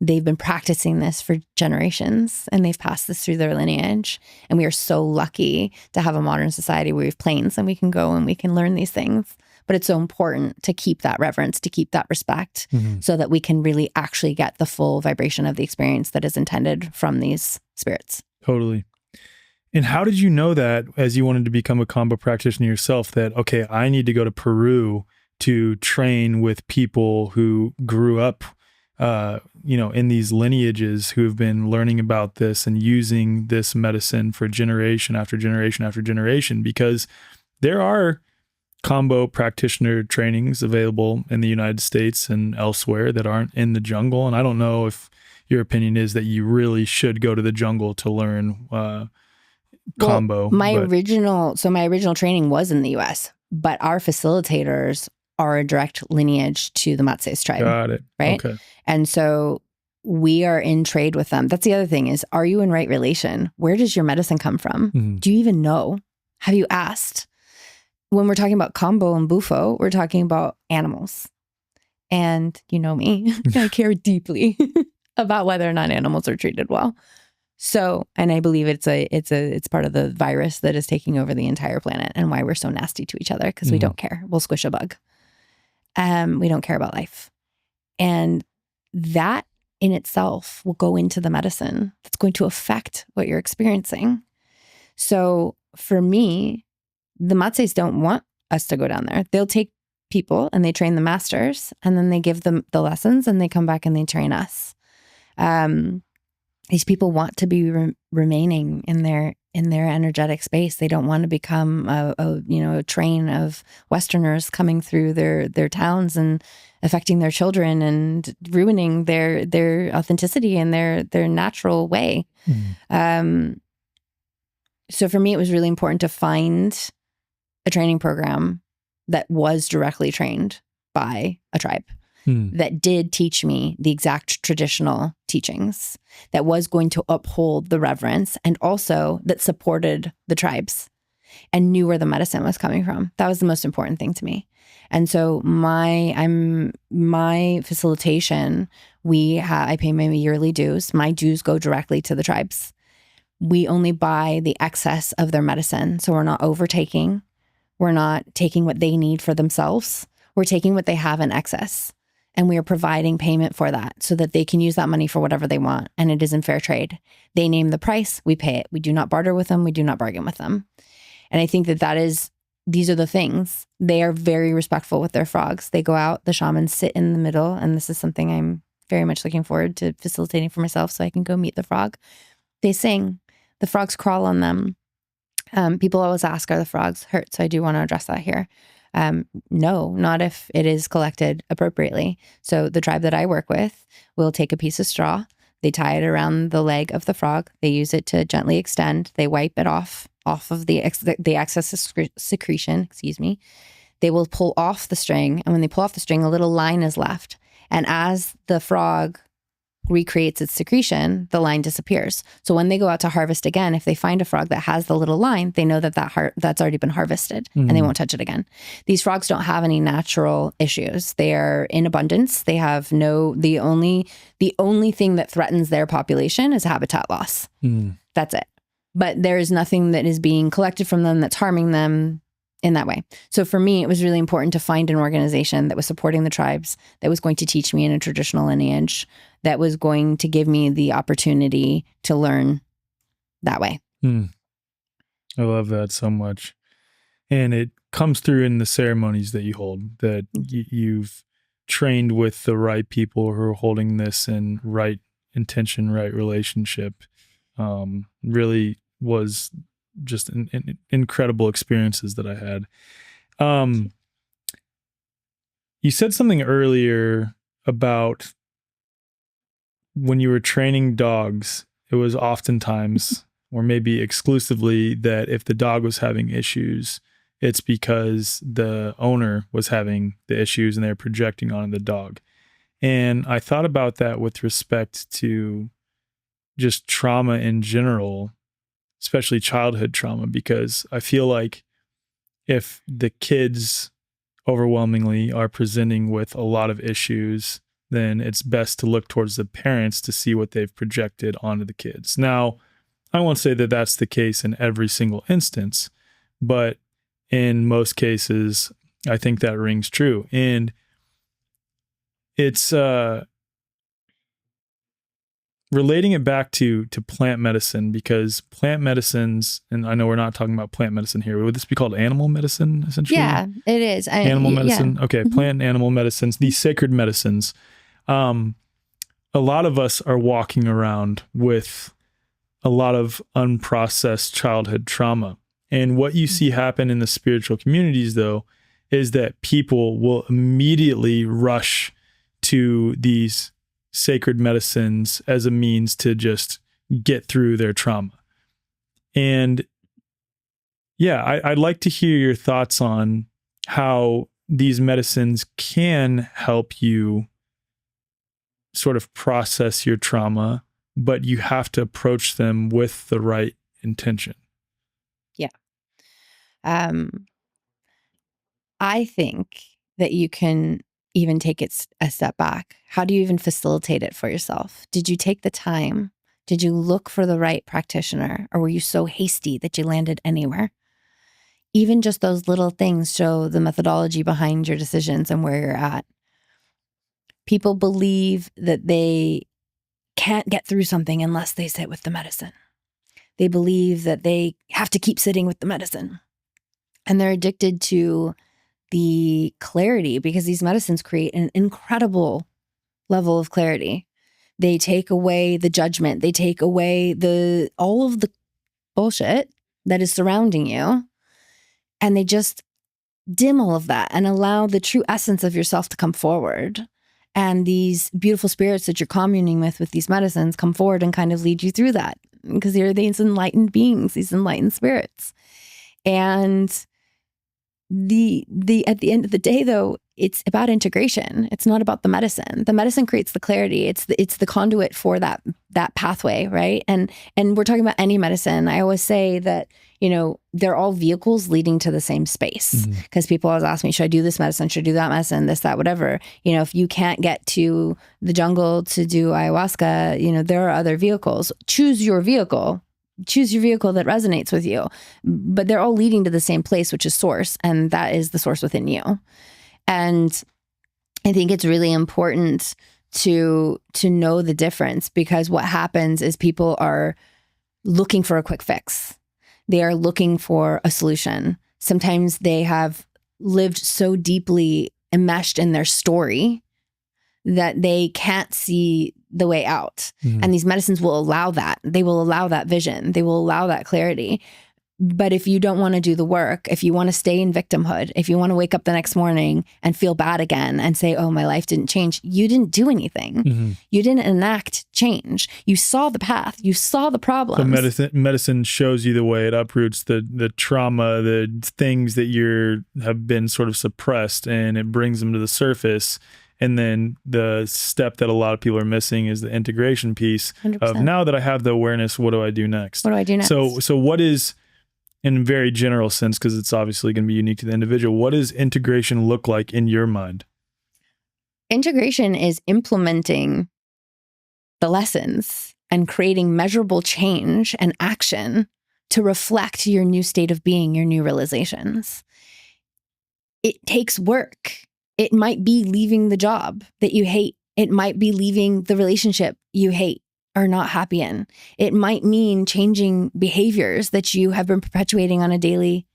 They've been practicing this for generations, and they've passed this through their lineage. And we are so lucky to have a modern society where we have planes and we can go and we can learn these things. But it's so important to keep that reverence, to keep that respect, so that we can really actually get the full vibration of the experience that is intended from these spirits. Totally. And how did you know that, as you wanted to become a Kambo practitioner yourself, that, okay, I need to go to Peru to train with people who grew up, in these lineages, who have been learning about this and using this medicine for generation after generation after generation? Because there are Kambo practitioner trainings available in the United States and elsewhere that aren't in the jungle. And I don't know if your opinion is that you really should go to the jungle to learn Kambo. My original training was in the US, but our facilitators are a direct lineage to the Matses tribe. Got it. Right. Okay. And so we are in trade with them. That's the other thing is, are you in right relation? Where does your medicine come from? Do you even know? Have you asked? When we're talking about Kambo and Bufo, we're talking about animals. And you know me, I care deeply about whether or not animals are treated well. So, and I believe it's part of the virus that is taking over the entire planet, and why we're so nasty to each other, because we don't care. We'll squish a bug. We don't care about life. And that in itself will go into the medicine that's going to affect what you're experiencing. So for me, the Matses don't want us to go down there. They'll take people and they train the masters, and then they give them the lessons, and they come back and they train us. These people want to be remaining in their energetic space. They don't want to become a train of Westerners coming through their towns and affecting their children and ruining their authenticity and their natural way. So for me, it was really important to find a training program that was directly trained by a tribe, that did teach me the exact traditional teachings, that was going to uphold the reverence, and also that supported the tribes and knew where the medicine was coming from. That was the most important thing to me. And so my facilitation, I pay my yearly dues. My dues go directly to the tribes. We only buy the excess of their medicine. So we're not overtaking. We're not taking what they need for themselves. We're taking what they have in excess, and we are providing payment for that so that they can use that money for whatever they want. And it is in fair trade. They name the price, we pay it. We do not barter with them. We do not bargain with them. And I think these are the things. They are very respectful with their frogs. They go out, the shamans sit in the middle. And this is something I'm very much looking forward to facilitating for myself so I can go meet the frog. They sing. The frogs crawl on them. People always ask, are the frogs hurt? So I do want to address that here. No, not if it is collected appropriately. So the tribe that I work with will take a piece of straw. They tie it around the leg of the frog. They use it to gently extend. They wipe it off of the excess secretion, excuse me. They will pull off the string. And when they pull off the string, a little line is left. And as the frog recreates its secretion, the line disappears. So when they go out to harvest again, if they find a frog that has the little line, they know that that's already been harvested and they won't touch it again. These frogs don't have any natural issues. They are in abundance. They have the only thing that threatens their population is habitat loss. That's it. But there is nothing that is being collected from them that's harming them in that way. So for me, it was really important to find an organization that was supporting the tribes, that was going to teach me in a traditional lineage, that was going to give me the opportunity to learn that way. I love that so much. And it comes through in the ceremonies that you hold, that you've trained with the right people who are holding this in right intention, right relationship. Really was just incredible experiences that I had. You said something earlier about when you were training dogs, it was oftentimes, or maybe exclusively, that if the dog was having issues, it's because the owner was having the issues and they're projecting onto the dog. And I thought about that with respect to just trauma in general, especially childhood trauma, because I feel like if the kids overwhelmingly are presenting with a lot of issues, then it's best to look towards the parents to see what they've projected onto the kids. Now, I won't say that that's the case in every single instance, but in most cases, I think that rings true. And it's relating it back to plant medicine, because plant medicines, and I know we're not talking about plant medicine here, would this be called animal medicine, essentially? Yeah, it is. Animal medicine? Yeah. Okay, plant and animal medicines, these sacred medicines. A lot of us are walking around with a lot of unprocessed childhood trauma. And what you see happen in the spiritual communities, though, is that people will immediately rush to these sacred medicines as a means to just get through their trauma. And yeah, I'd like to hear your thoughts on how these medicines can help you sort of process your trauma, but you have to approach them with the right intention. Yeah. I think that you can even take it a step back. How do you even facilitate it for yourself? Did you take the time? Did you look for the right practitioner? Or were you so hasty that you landed anywhere? Even just those little things show the methodology behind your decisions and where you're at. People believe that they can't get through something unless they sit with the medicine. They believe that they have to keep sitting with the medicine. And they're addicted to the clarity, because these medicines create an incredible level of clarity. They take away the judgment. They take away all of the bullshit that is surrounding you. And they just dim all of that and allow the true essence of yourself to come forward. And these beautiful spirits that you're communing with these medicines come forward and kind of lead you through that, because they're these enlightened beings, these enlightened spirits. And at the end of the day, though, it's about integration. It's not about the medicine. The medicine creates the clarity. It's the conduit for that pathway, right? And we're talking about any medicine. I always say that, they're all vehicles leading to the same space, because people always ask me, should I do this medicine? Should I do that medicine? This, that, whatever. If you can't get to the jungle to do ayahuasca, there are other vehicles. Choose your vehicle. Choose your vehicle that resonates with you. But they're all leading to the same place, which is source. And that is the source within you. And I think it's really important to know the difference, because what happens is people are looking for a quick fix. They are looking for a solution. Sometimes they have lived so deeply enmeshed in their story that they can't see the way out. And these medicines will allow that. They will allow that vision. They will allow that clarity. But if you don't want to do the work, if you want to stay in victimhood, if you want to wake up the next morning and feel bad again and say, oh, my life didn't change, you didn't do anything. You didn't enact change. You saw the path. You saw the problems. So medicine shows you the way. It uproots the trauma, the things that have been sort of suppressed, and it brings them to the surface. And then the step that a lot of people are missing is the integration piece 100%. Of now that I have the awareness, what do I do next? What do I do next? So what is, in a very general sense, because it's obviously going to be unique to the individual, what does integration look like in your mind? Integration is implementing the lessons and creating measurable change and action to reflect your new state of being, your new realizations. It takes work. It might be leaving the job that you hate. It might be leaving the relationship you hate or not happy in. It might mean changing behaviors that you have been perpetuating on a daily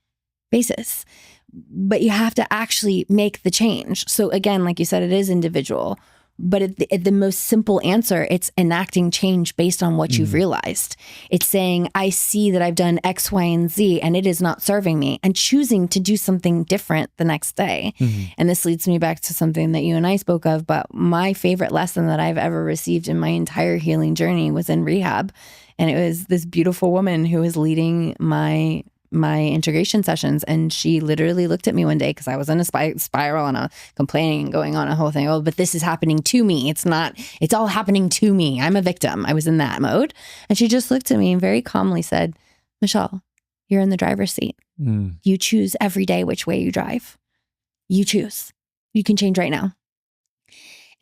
basis. But you have to actually make the change. So again, like you said, it is individual. But at the most simple answer, it's enacting change based on what you've realized. It's saying, I see that I've done X, Y, and Z, and it is not serving me, and choosing to do something different the next day. And this leads me back to something that you and I spoke of, but my favorite lesson that I've ever received in my entire healing journey was in rehab. And it was this beautiful woman who was leading my integration sessions, and she literally looked at me one day because I was in a spiral and complaining and going on a whole thing. Oh, but this is happening to me. It's all happening to me. I'm a victim. I was in that mode. And she just looked at me and very calmly said, Michelle, you're in the driver's seat. You choose every day which way you drive. You choose. You can change right now.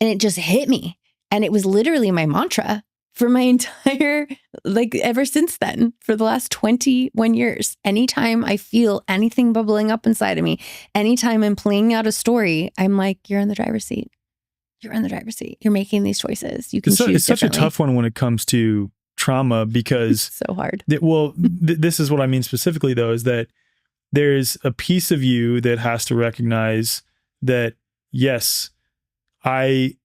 And it just hit me. And it was literally my mantra for my entire, ever since then, for the last 21 years. Anytime I feel anything bubbling up inside of me, anytime I'm playing out a story, I'm like, you're in the driver's seat. You're in the driver's seat. You're making these choices. You can choose It's such a tough one when it comes to trauma, because it's so hard. This is what I mean specifically, though, is that there's a piece of you that has to recognize that, yes, I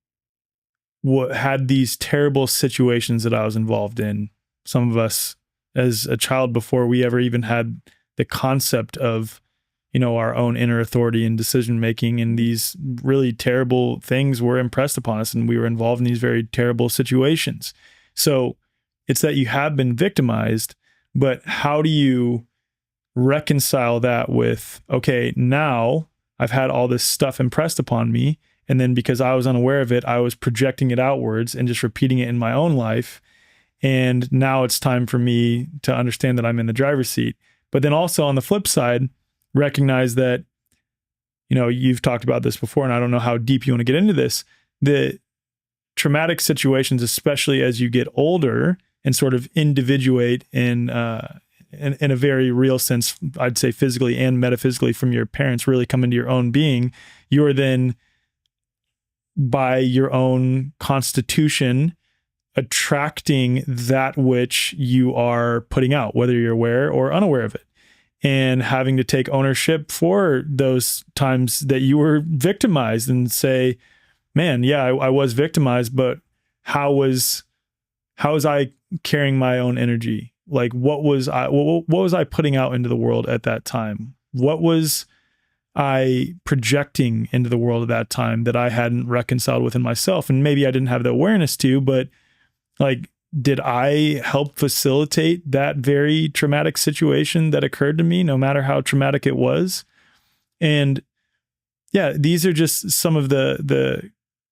had these terrible situations that I was involved in. Some of us as a child, before we ever even had the concept of, our own inner authority and decision making, and these really terrible things were impressed upon us, and we were involved in these very terrible situations. So it's that you have been victimized, but how do you reconcile that with, okay, now I've had all this stuff impressed upon me, and then because I was unaware of it, I was projecting it outwards and just repeating it in my own life. And now it's time for me to understand that I'm in the driver's seat. But then also on the flip side, recognize that, you've talked about this before, and I don't know how deep you want to get into this, the traumatic situations, especially as you get older and sort of individuate in a very real sense, I'd say physically and metaphysically, from your parents, really come into your own being, you're then, by your own constitution, attracting that which you are putting out, whether you're aware or unaware of it, and having to take ownership for those times that you were victimized and say, man, yeah, I was victimized, but how was I carrying my own energy? Like, what was I putting out into the world at that time? What was I projecting into the world at that time that I hadn't reconciled within myself? And maybe I didn't have the awareness to, but did I help facilitate that very traumatic situation that occurred to me, no matter how traumatic it was? And yeah, these are just some of the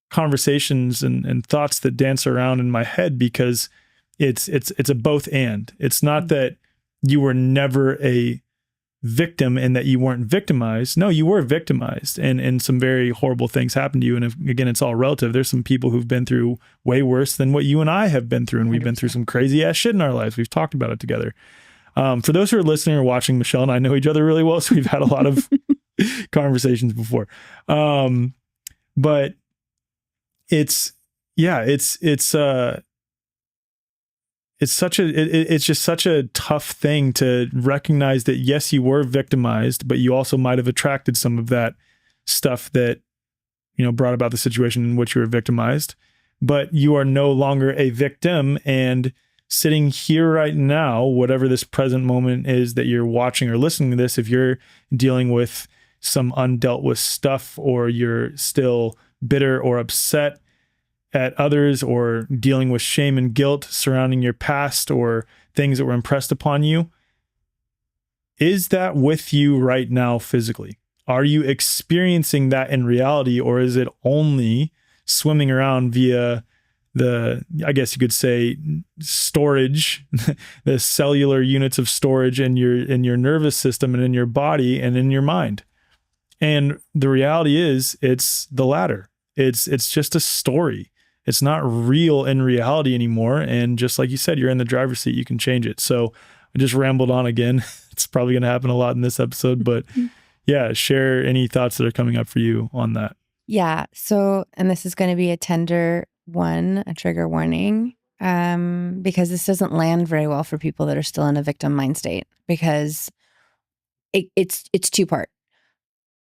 conversations and thoughts that dance around in my head, because it's a both and. It's not that you were never a victim and that you weren't victimized. No, you were victimized, and some very horrible things happened to you. And again, it's all relative. There's some people who've been through way worse than what you and I have been through, and we've 100%. Been through some crazy ass shit in our lives. We've talked about it together. For those who are listening or watching, Michelle and I know each other really well, so we've had a lot of conversations before. But it's just such a tough thing to recognize that, yes, you were victimized, but you also might have attracted some of that stuff that brought about the situation in which you were victimized, but you are no longer a victim. And sitting here right now, whatever this present moment is that you're watching or listening to this, if you're dealing with some undealt with stuff, or you're still bitter or upset at others, or dealing with shame and guilt surrounding your past or things that were impressed upon you, is that with you right now physically? Are you experiencing that in reality, or is it only swimming around via I guess you could say, storage, the cellular units of storage in your nervous system and in your body and in your mind? And the reality is, it's the latter. It's just a story. It's not real in reality anymore. And just like you said, you're in the driver's seat. You can change it. So I just rambled on again. It's probably going to happen a lot in this episode, but yeah, share any thoughts that are coming up for you on that. Yeah. So, and this is going to be a tender one, a trigger warning, because this doesn't land very well for people that are still in a victim mind state, because it's two-part.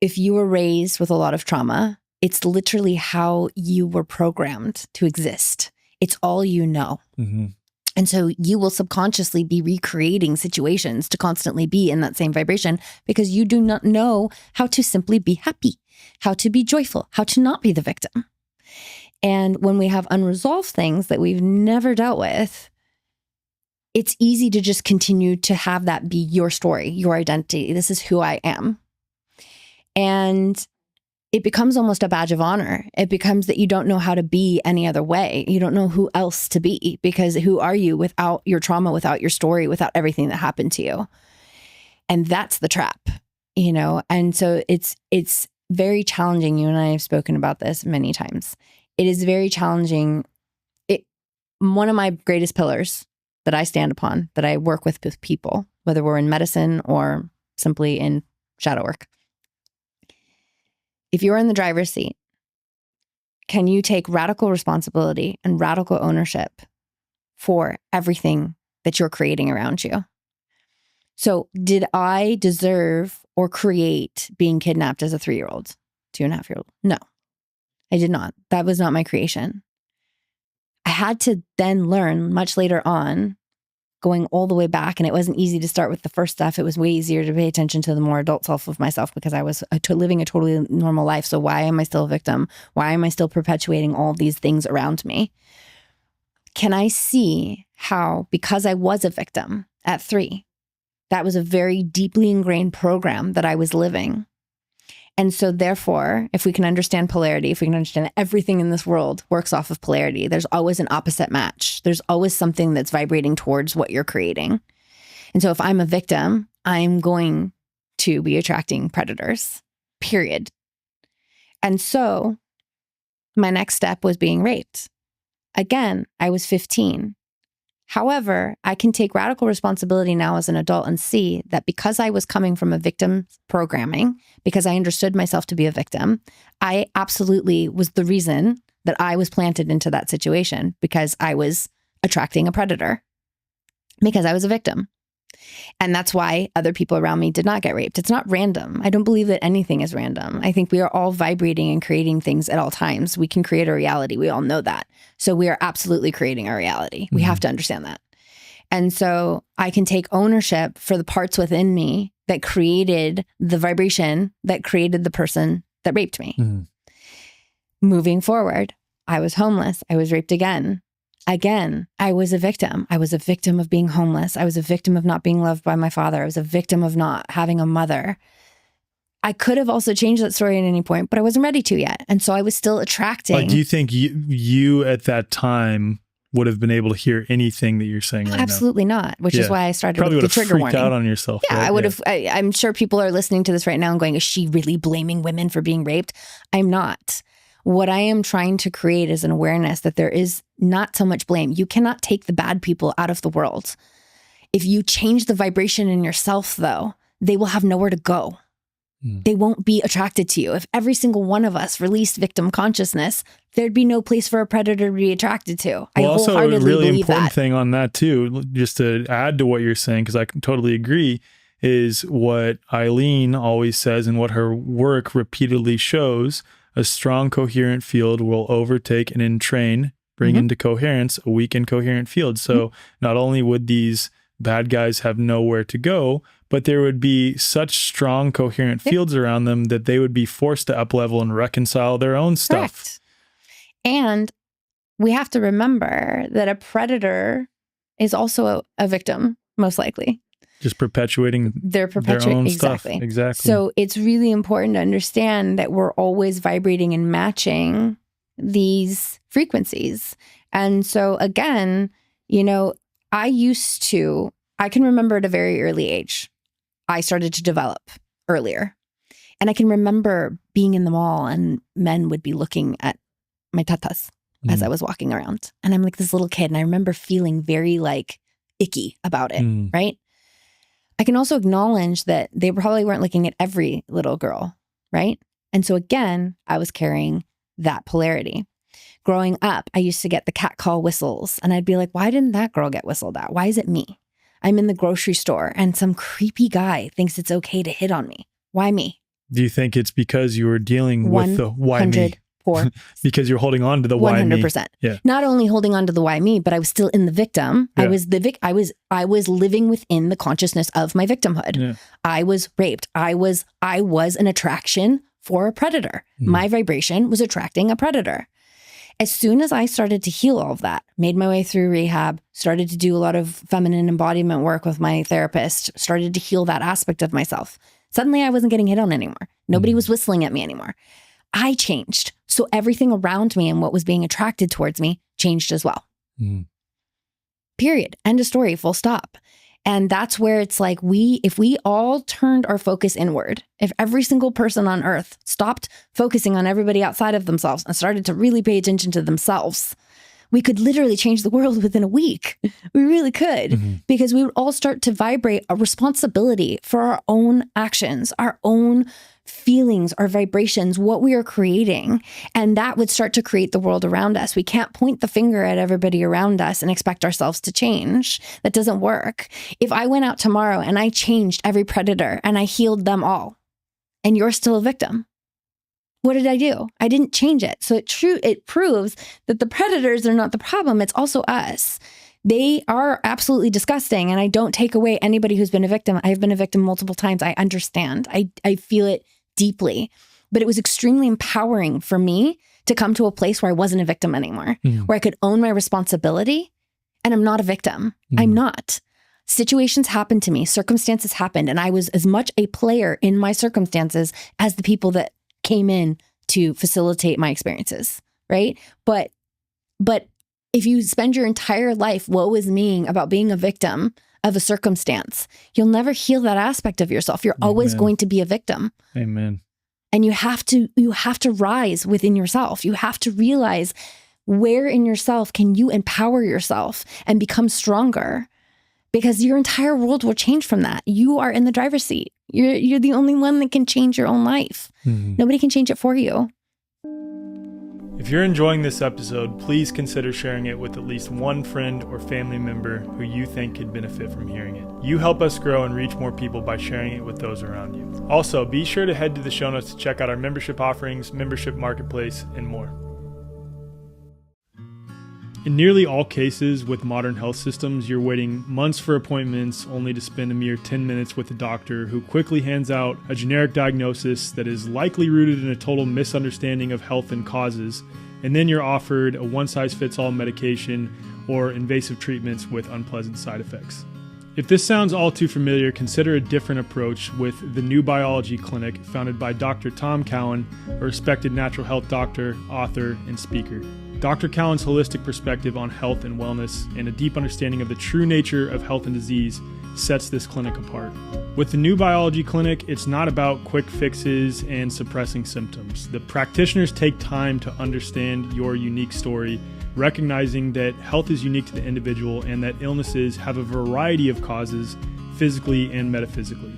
If you were raised with a lot of trauma, it's literally how you were programmed to exist. It's all you know. Mm-hmm. And so you will subconsciously be recreating situations to constantly be in that same vibration, because you do not know how to simply be happy, how to be joyful, how to not be the victim. And when we have unresolved things that we've never dealt with, it's easy to just continue to have that be your story, your identity. This is who I am. And it becomes almost a badge of honor. It becomes that you don't know how to be any other way. You don't know who else to be, because who are you without your trauma, without your story, without everything that happened to you? And that's the trap, And so it's very challenging. You and I have spoken about this many times. It is very challenging. One of my greatest pillars that I stand upon, that I work with people, whether we're in medicine or simply in shadow work. If you're in the driver's seat, can you take radical responsibility and radical ownership for everything that you're creating around you? So did I deserve or create being kidnapped as a 3-year-old, 2.5-year-old? No, I did not. That was not my creation. I had to then learn much later on, going all the way back, and it wasn't easy to start with the first stuff. It was way easier to pay attention to the more adult self of myself, because I was living a totally normal life. So why am I still a victim? Why am I still perpetuating all these things around me? Can I see how, because I was a victim at 3, that was a very deeply ingrained program that I was living. And so therefore, if we can understand polarity, if we can understand that everything in this world works off of polarity, there's always an opposite match. There's always something that's vibrating towards what you're creating. And so if I'm a victim, I'm going to be attracting predators, period. And so my next step was being raped. Again, I was 15. However, I can take radical responsibility now as an adult and see that because I was coming from a victim programming, because I understood myself to be a victim, I absolutely was the reason that I was planted into that situation, because I was attracting a predator, because I was a victim. And that's why other people around me did not get raped. It's not random. I don't believe that anything is random. I think we are all vibrating and creating things at all times. We can create a reality. We all know that. So we are absolutely creating our reality. We have to understand that. And so I can take ownership for the parts within me that created the vibration that created the person that raped me. Moving forward, I was homeless. I was raped again. Again, I was a victim. I was a victim of being homeless. I was a victim of not being loved by my father. I was a victim of not having a mother. I could have also changed that story at any point, but I wasn't ready to yet. And so I was still attracting. Do you think you at that time would have been able to hear anything that you're saying right Absolutely now? Not, which is why I started Probably with the trigger warning. Probably would have freaked out on yourself. Yeah, right? I would have. I'm sure people are listening to this right now and going, is she really blaming women for being raped? I'm not. What I am trying to create is an awareness that there is not so much blame. You cannot take the bad people out of the world. If you change the vibration in yourself, though, they will have nowhere to go. They won't be attracted to you. If every single one of us released victim consciousness, there'd be no place for a predator to be attracted to. I wholeheartedly also a really believe important that. thing on that too, just to add to what you're saying, because I can totally agree, is what Eileen always says and what her work repeatedly shows A strong coherent field will overtake and entrain, bring into coherence a weak incoherent field. So not only would these bad guys have nowhere to go, but there would be such strong coherent fields around them that they would be forced to up-level and reconcile their own stuff. Correct. And we have to remember that a predator is also a victim, most likely. Just perpetuating their own exactly. stuff. Exactly. So it's really important to understand that we're always vibrating and matching these frequencies. And so again, you know, I can remember at a very early age, I started to develop earlier. And I can remember being in the mall and men would be looking at my tatas as I was walking around. And I'm like this little kid, and I remember feeling very like icky about it, right? I can also acknowledge that they probably weren't looking at every little girl, right? And so again, I was carrying that polarity. Growing up, I used to get the cat call whistles, and I'd be like, why didn't that girl get whistled at? Why is it me? I'm in the grocery store and some creepy guy thinks it's okay to hit on me. Why me? Do you think it's because you were dealing with the why me? Because you're holding on to the why me. 100%. Yeah. Not only holding on to the why me, but I was still in the victim. Yeah. I was living within the consciousness of my victimhood. Yeah. I was raped. I was an attraction for a predator. My vibration was attracting a predator. As soon as I started to heal all of that, made my way through rehab, started to do a lot of feminine embodiment work with my therapist, started to heal that aspect of myself. Suddenly I wasn't getting hit on anymore. Nobody was whistling at me anymore. I changed. So everything around me and what was being attracted towards me changed as well. Period. End of story. Full stop. And that's where it's like if we all turned our focus inward, if every single person on earth stopped focusing on everybody outside of themselves and started to really pay attention to themselves, we could literally change the world within a week. We really could, because we would all start to vibrate a responsibility for our own actions, our own feelings, our vibrations, what we are creating. And that would start to create the world around us. We can't point the finger at everybody around us and expect ourselves to change. That doesn't work. If I went out tomorrow and I changed every predator and I healed them all, and you're still a victim, what did I do? I didn't change it. So it proves that the predators are not the problem. It's also us. They are absolutely disgusting. And I don't take away anybody who's been a victim. I've been a victim multiple times. I understand. I feel it deeply. But it was extremely empowering for me to come to a place where I wasn't a victim anymore, where I could own my responsibility. And I'm not a victim. I'm not. Situations happened to me. Circumstances happened. And I was as much a player in my circumstances as the people that came in to facilitate my experiences, right? But if you spend your entire life woe is me about being a victim of a circumstance, you'll never heal that aspect of yourself. You're always going to be a victim. Amen. And you have to rise within yourself. You have to realize where in yourself can you empower yourself and become stronger, because your entire world will change from that. You are in the driver's seat. You're the only one that can change your own life. Nobody can change it for you. If you're enjoying this episode, please consider sharing it with at least one friend or family member who you think could benefit from hearing it. You help us grow and reach more people by sharing it with those around you. Also, be sure to head to the show notes to check out our membership offerings, membership marketplace, and more. In nearly all cases with modern health systems, you're waiting months for appointments only to spend a mere 10 minutes with a doctor who quickly hands out a generic diagnosis that is likely rooted in a total misunderstanding of health and causes, and then you're offered a one-size-fits-all medication or invasive treatments with unpleasant side effects. If this sounds all too familiar, consider a different approach with the New Biology Clinic, founded by Dr. Tom Cowan, a respected natural health doctor, author, and speaker. Dr. Cowan's holistic perspective on health and wellness and a deep understanding of the true nature of health and disease sets this clinic apart. With the New Biology Clinic, it's not about quick fixes and suppressing symptoms. The practitioners take time to understand your unique story, recognizing that health is unique to the individual and that illnesses have a variety of causes, physically and metaphysically.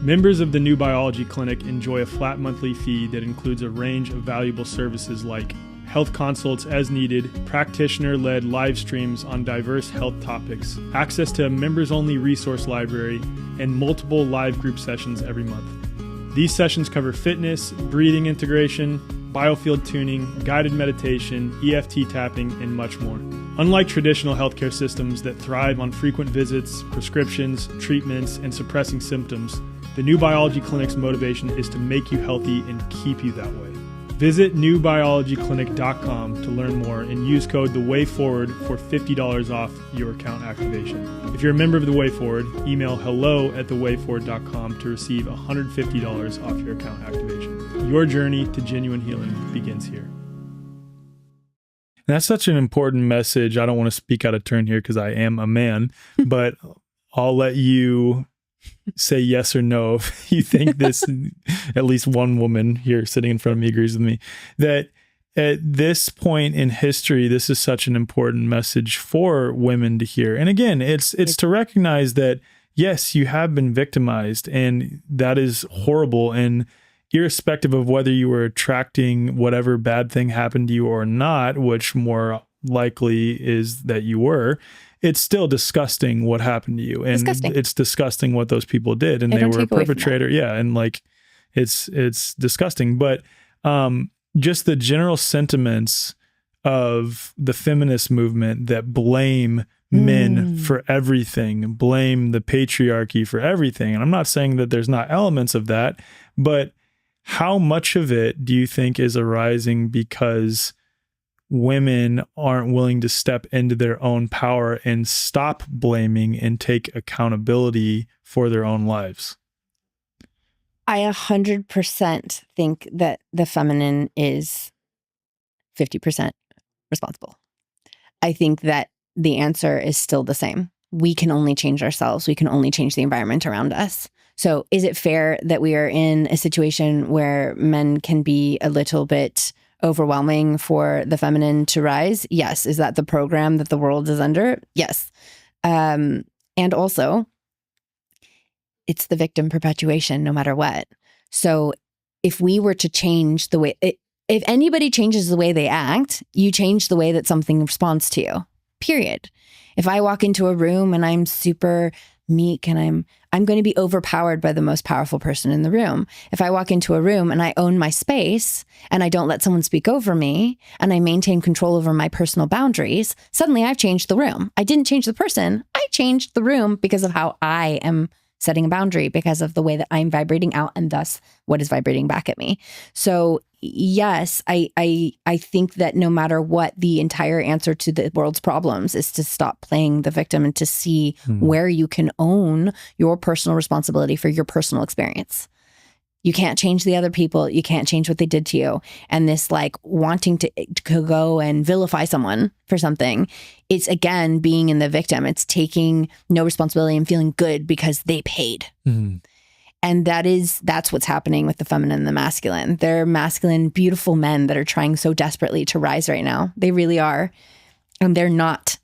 Members of the New Biology Clinic enjoy a flat monthly fee that includes a range of valuable services like health consults as needed, practitioner-led live streams on diverse health topics, access to a members-only resource library, and multiple live group sessions every month. These sessions cover fitness, breathing integration, biofield tuning, guided meditation, EFT tapping, and much more. Unlike traditional healthcare systems that thrive on frequent visits, prescriptions, treatments, and suppressing symptoms, the New Biology Clinic's motivation is to make you healthy and keep you that way. Visit newbiologyclinic.com to learn more and use code THEWAYFORWARD for $50 off your account activation. If you're a member of The Way Forward, email hello@thewayforward.com to receive $150 off your account activation. Your journey to genuine healing begins here. That's such an important message. I don't want to speak out of turn here because I am a man, but I'll let you say yes or no if you think this, at least one woman here sitting in front of me agrees with me, that at this point in history, this is such an important message for women to hear. And again, it's to recognize that, yes, you have been victimized, and that is horrible. And irrespective of whether you were attracting whatever bad thing happened to you or not, which more likely is that you were, it's still disgusting what happened to you. And it's disgusting what those people did. And they were a perpetrator. Yeah. And like, it's disgusting. But just the general sentiments of the feminist movement that blame men for everything, blame the patriarchy for everything. And I'm not saying that there's not elements of that, but how much of it do you think is arising because women aren't willing to step into their own power and stop blaming and take accountability for their own lives? I 100% think that the feminine is 50% responsible. I think that the answer is still the same. We can only change ourselves. We can only change the environment around us. So is it fair that we are in a situation where men can be a little bit overwhelming for the feminine to rise? Yes. Is that the program that the world is under? Yes. And also, it's the victim perpetuation no matter what. So if we were to change the way, if anybody changes the way they act, you change the way that something responds to you, period. If I walk into a room and I'm super meek and I'm going to be overpowered by the most powerful person in the room. If I walk into a room and I own my space and I don't let someone speak over me and I maintain control over my personal boundaries, suddenly I've changed the room. I didn't change the person. I changed the room because of how I am setting a boundary, because of the way that I'm vibrating out and thus what is vibrating back at me. So yes, I think that no matter what, the entire answer to the world's problems is to stop playing the victim and to see where you can own your personal responsibility for your personal experience. You can't change the other people. You can't change what they did to you. And this like wanting to go and vilify someone for something, it's again being in the victim. It's taking no responsibility and feeling good because they paid. And that's what's happening with the feminine and the masculine. They're masculine, beautiful men that are trying so desperately to rise right now. They really are. And they're not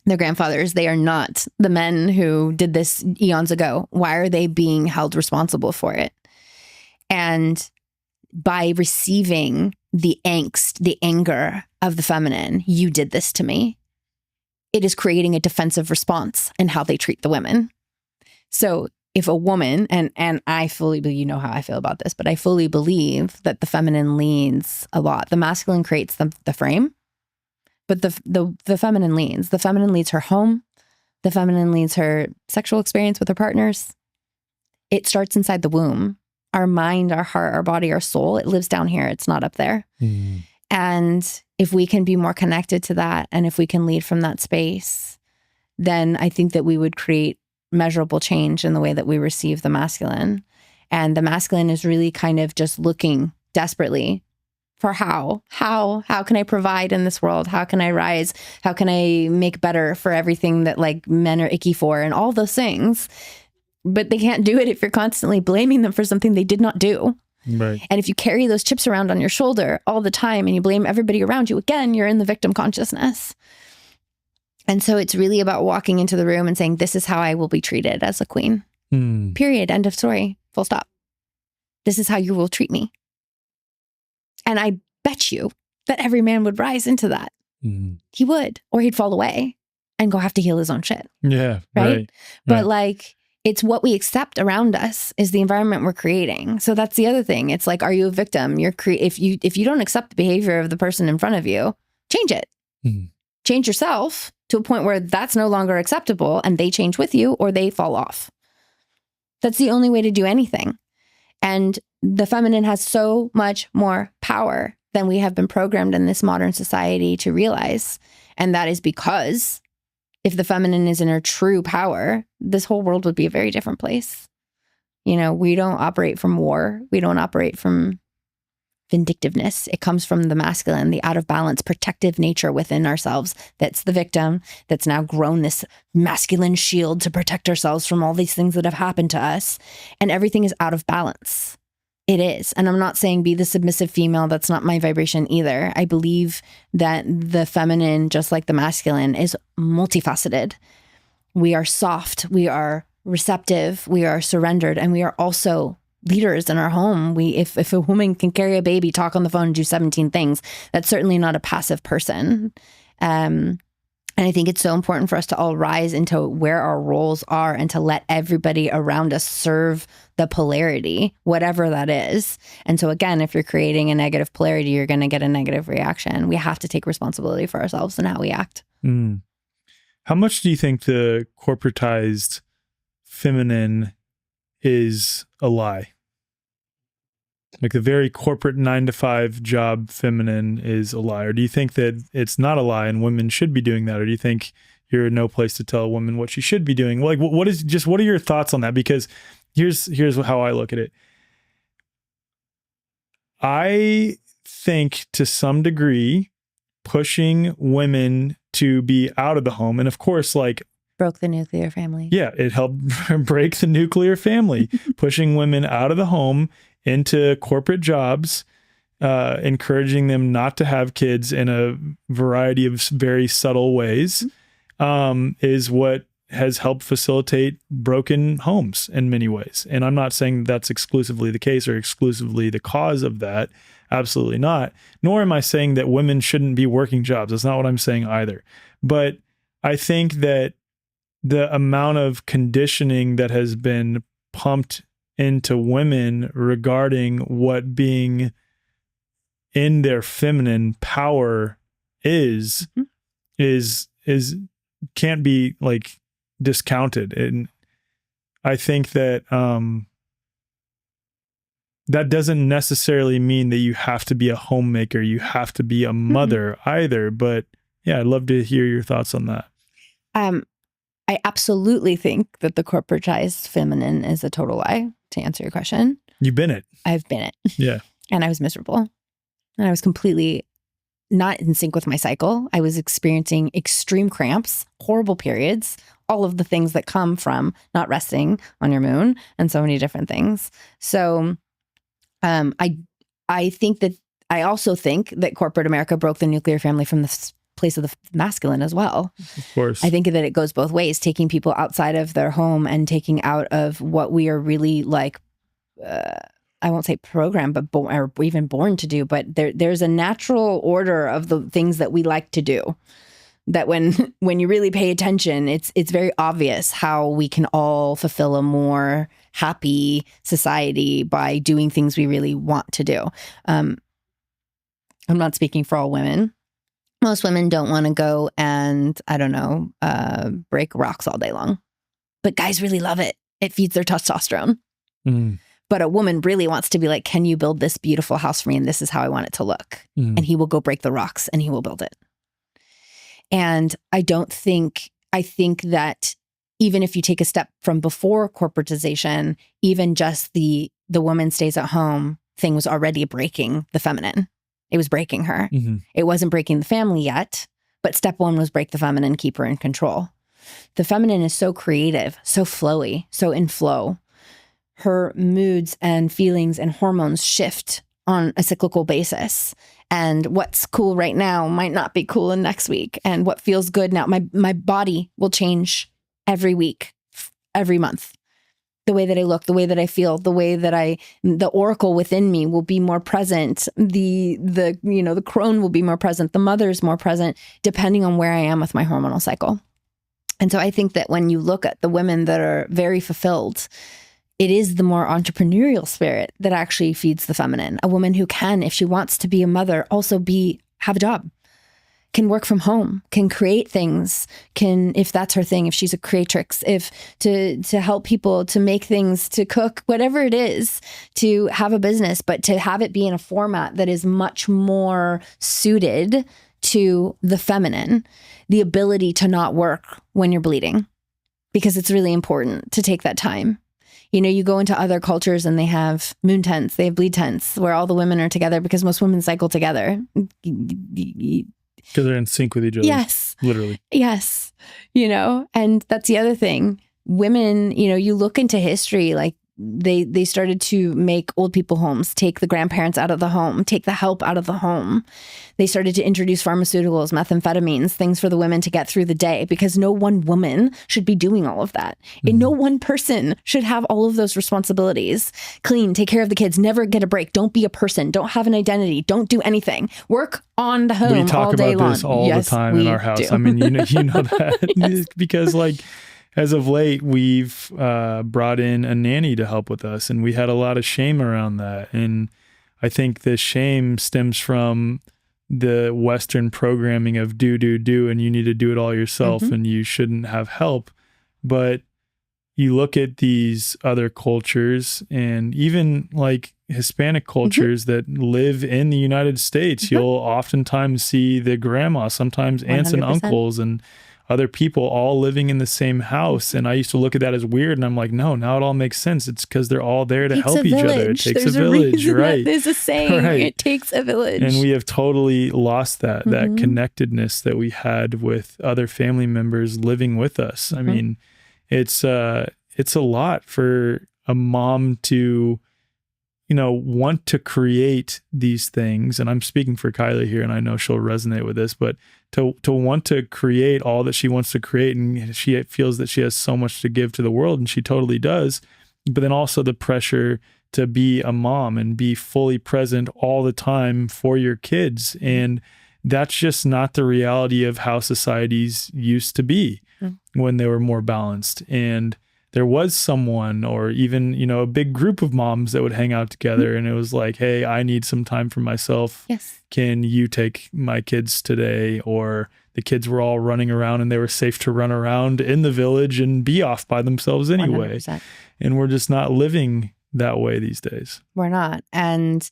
their grandfathers. They are not the men who did this eons ago. Why are they being held responsible for it? And by receiving the angst, the anger of the feminine, you did this to me, it is creating a defensive response in how they treat the women. So if a woman, and I fully believe, you know how I feel about this, but I fully believe that the feminine leads a lot. The masculine creates the frame, but the feminine leads. The feminine leads her home. The feminine leads her sexual experience with her partners. It starts inside the womb. Our mind, our heart, our body, our soul, it lives down here. It's not up there. And if we can be more connected to that, and if we can lead from that space, then I think that we would create measurable change in the way that we receive the masculine. And the masculine is really kind of just looking desperately for how can I provide in this world? How can I rise? How can I make better for everything that like men are icky for and all those things? But they can't do it if you're constantly blaming them for something they did not do. Right. And if you carry those chips around on your shoulder all the time and you blame everybody around you, again, you're in the victim consciousness. And so it's really about walking into the room and saying, this is how I will be treated as a queen. Period. End of story. Full stop. This is how you will treat me. And I bet you that every man would rise into that. He would, or he'd fall away and go have to heal his own shit. Yeah. Right. But like, It's what we accept around us is the environment we're creating. So that's the other thing. It's like, are you a victim? If you don't accept the behavior of the person in front of you, change it. Mm-hmm. Change yourself to a point where that's no longer acceptable and they change with you or they fall off. That's the only way to do anything. And the feminine has so much more power than we have been programmed in this modern society to realize. And that is because if the feminine is in her true power, this whole world would be a very different place. You know, we don't operate from war. We don't operate from vindictiveness. It comes from the masculine, the out of balance, protective nature within ourselves. That's the victim that's now grown this masculine shield to protect ourselves from all these things that have happened to us. And everything is out of balance. It is. And I'm not saying be the submissive female. That's not my vibration either. I believe that the feminine, just like the masculine, is multifaceted. We are soft. We are receptive. We are surrendered. And we are also leaders in our home. If a woman can carry a baby, talk on the phone, do 17 things, that's certainly not a passive person. And I think it's so important for us to all rise into where our roles are and to let everybody around us serve the polarity, whatever that is. And so again, if you're creating a negative polarity, you're going to get a negative reaction. We have to take responsibility for ourselves and how we act. Mm. How much do you think the corporatized feminine is a lie? Like the very corporate 9-to-5 job feminine is a lie? Or do you think that it's not a lie and women should be doing that? Or do you think you're in no place to tell a woman what she should be doing? Like, what are your thoughts on that? Because here's how I look at it. I think to some degree, pushing women to be out of the home, and of course, like, broke the nuclear family. Yeah, it helped break the nuclear family, pushing women out of the home into corporate jobs, encouraging them not to have kids in a variety of very subtle ways, is what has helped facilitate broken homes in many ways. And I'm not saying that's exclusively the case or exclusively the cause of that. Absolutely not. Nor am I saying that women shouldn't be working jobs. That's not what I'm saying either. But I think that the amount of conditioning that has been pumped into women regarding what being in their feminine power is can't be like discounted. And I think that that doesn't necessarily mean that you have to be a homemaker, you have to be a mother either. But yeah, I'd love to hear your thoughts on that. I absolutely think that the corporatized feminine is a total lie, to answer your question. You've been it. I've been it. Yeah. And I was miserable. And I was completely not in sync with my cycle. I was experiencing extreme cramps, horrible periods, all of the things that come from not resting on your moon, and so many different things. So I think that I also think that corporate America broke the nuclear family from the place of the masculine as well. Of course. I think that it goes both ways, taking people outside of their home and taking out of what we are really like, I won't say programmed, but or even born to do. But there's a natural order of the things that we like to do that when you really pay attention, it's very obvious how we can all fulfill a more happy society by doing things we really want to do. I'm not speaking for all women. Most women don't want to go and, I don't know, break rocks all day long. But guys really love it. It feeds their testosterone. Mm. But a woman really wants to be like, can you build this beautiful house for me? And this is how I want it to look. Mm. And he will go break the rocks and he will build it. And I think that even if you take a step from before corporatization, even just the woman stays at home thing was already breaking the feminine. It was breaking her. Mm-hmm. It wasn't breaking the family yet, but step one was break the feminine, keep her in control. The feminine is so creative, so flowy, so in flow. Her moods and feelings and hormones shift on a cyclical basis. And what's cool right now might not be cool in next week. And what feels good now, my body will change every week, every month. The way that I look, the way that I feel, the way that the oracle within me will be more present. The crone will be more present. The mother is more present, depending on where I am with my hormonal cycle. And so I think that when you look at the women that are very fulfilled, it is the more entrepreneurial spirit that actually feeds the feminine. A woman who can, if she wants to be a mother, also have a job, can work from home, can create things, can, if that's her thing, if she's a creatrix, if to help people, to make things, to cook, whatever it is, to have a business, but to have it be in a format that is much more suited to the feminine, the ability to not work when you're bleeding, because it's really important to take that time. You know, you go into other cultures and they have moon tents, they have bleed tents where all the women are together because most women cycle together. Because they're in sync with each other. Yes. Literally. Yes. You know, and that's the other thing. Women, you know, you look into history, like they started to make old people homes, take the grandparents out of the home, take the help out of the home. They started to introduce pharmaceuticals, methamphetamines, things for the women to get through the day, because no one woman should be doing all of that. And no one person should have all of those responsibilities. Clean, take care of the kids, never get a break. Don't be a person. Don't have an identity. Don't do anything. Work on the home all day long. We talk about this all the time in our house. I mean, you know that. Yes. Because like, as of late, we've brought in a nanny to help with us, and we had a lot of shame around that. And I think the shame stems from the Western programming of do, and you need to do it all yourself, and you shouldn't have help. But you look at these other cultures, and even like Hispanic cultures that live in the United States, you'll oftentimes see the grandma, sometimes aunts 100%. And uncles, and other people all living in the same house. And I used to look at that as weird. And I'm like, no, now it all makes sense. It's because they're all there to help each other. It takes a village, right? There's a saying, right. It takes a village. And we have totally lost that connectedness that we had with other family members living with us. I mean, it's a lot for a mom to, you know, want to create these things. And I'm speaking for Kylie here, and I know she'll resonate with this, but to want to create all that she wants to create, and she feels that she has so much to give to the world, and she totally does. But then also the pressure to be a mom and be fully present all the time for your kids. And that's just not the reality of how societies used to be when they were more balanced. And there was someone, or even, you know, a big group of moms that would hang out together, and it was like, hey, I need some time for myself. Yes. Can you take my kids today? Or the kids were all running around, and they were safe to run around in the village and be off by themselves anyway. 100%. And we're just not living that way these days. We're not. And,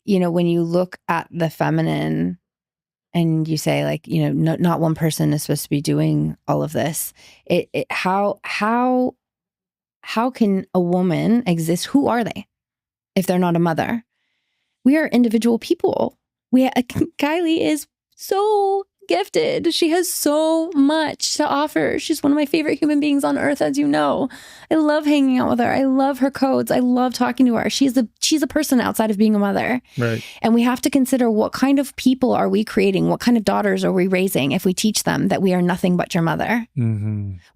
you know, when you look at the feminine and you say, like, you know, not one person is supposed to be doing all of this. How can a woman exist? Who are they if they're not a mother? We are individual people. Kylie is so gifted. She has so much to offer. She's one of my favorite human beings on earth, as you know. I love hanging out with her. I love her codes. I love talking to her. She's a person outside of being a mother. Right. And we have to consider, what kind of people are we creating? What kind of daughters are we raising if we teach them that we are nothing but your mother?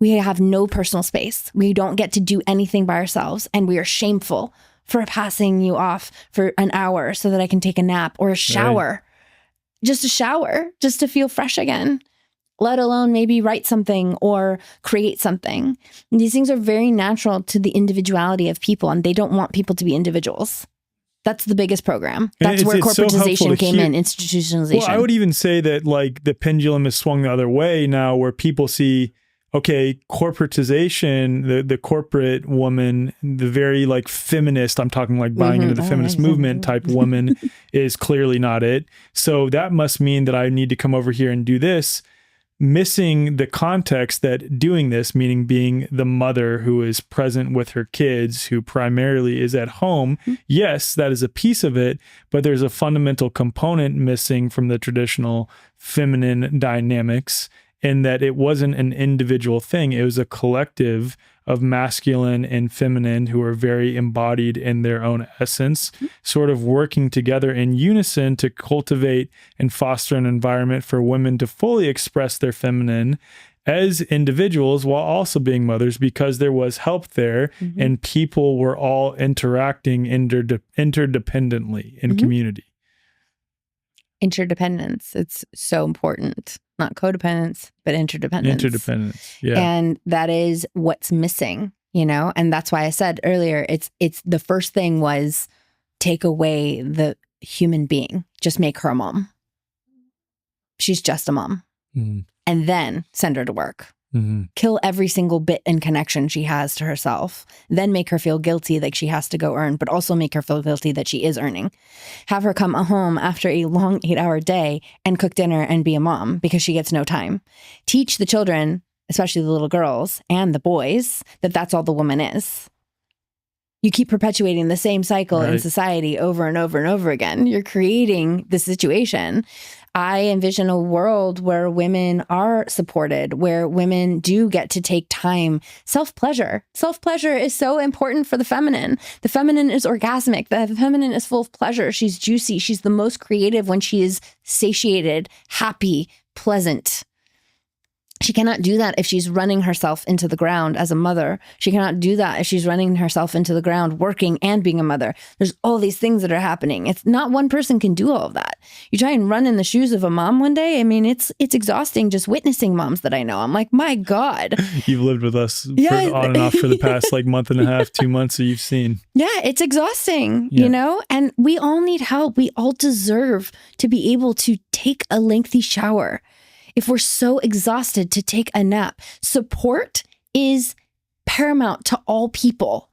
We have no personal space. We don't get to do anything by ourselves. And we are shameful for passing you off for an hour so that I can take a nap or a shower. Right. Just a shower, just to feel fresh again, let alone maybe write something or create something. And these things are very natural to the individuality of people, and they don't want people to be individuals. That's the biggest program. That's where corporatization came in, institutionalization. Well, I would even say that like the pendulum has swung the other way now, where people see, okay, corporatization, the corporate woman, the very like feminist, I'm talking like buying into the feminist movement type woman is clearly not it. So that must mean that I need to come over here and do this, missing the context that doing this, meaning being the mother who is present with her kids, who primarily is at home. Yes, that is a piece of it, but there's a fundamental component missing from the traditional feminine dynamics, in that it wasn't an individual thing. It was a collective of masculine and feminine who are very embodied in their own essence, sort of working together in unison to cultivate and foster an environment for women to fully express their feminine as individuals while also being mothers, because there was help there and people were all interacting interdependently in community. Interdependence. It's so important. not codependence, but interdependence. Interdependence. Yeah. And that is what's missing, you know? And that's why I said earlier, it's the first thing was take away the human being, just make her a mom. She's just a mom. Mm-hmm. And then send her to work. Mm-hmm. Kill every single bit and connection she has to herself. Then make her feel guilty like she has to go earn, but also make her feel guilty that she is earning. Have her come home after a long 8-hour day and cook dinner and be a mom because she gets no time. Teach the children, especially the little girls and the boys, that that's all the woman is. You keep perpetuating the same cycle in society over and over and over again. You're creating the situation. I envision a world where women are supported, where women do get to take time. Self-pleasure. Self-pleasure is so important for the feminine. The feminine is orgasmic. The feminine is full of pleasure. She's juicy. She's the most creative when she is satiated, happy, pleasant. She cannot do that if she's running herself into the ground as a mother. She cannot do that if she's running herself into the ground working and being a mother. There's all these things that are happening. It's not one person can do all of that. You try and run in the shoes of a mom one day. I mean, it's exhausting just witnessing moms that I know. I'm like, my God. You've lived with us on and off for the past like month and a half, 2 months that you've seen. Yeah, it's exhausting, you know? And we all need help. We all deserve to be able to take a lengthy shower. If we're so exhausted, to take a nap. Support is paramount to all people.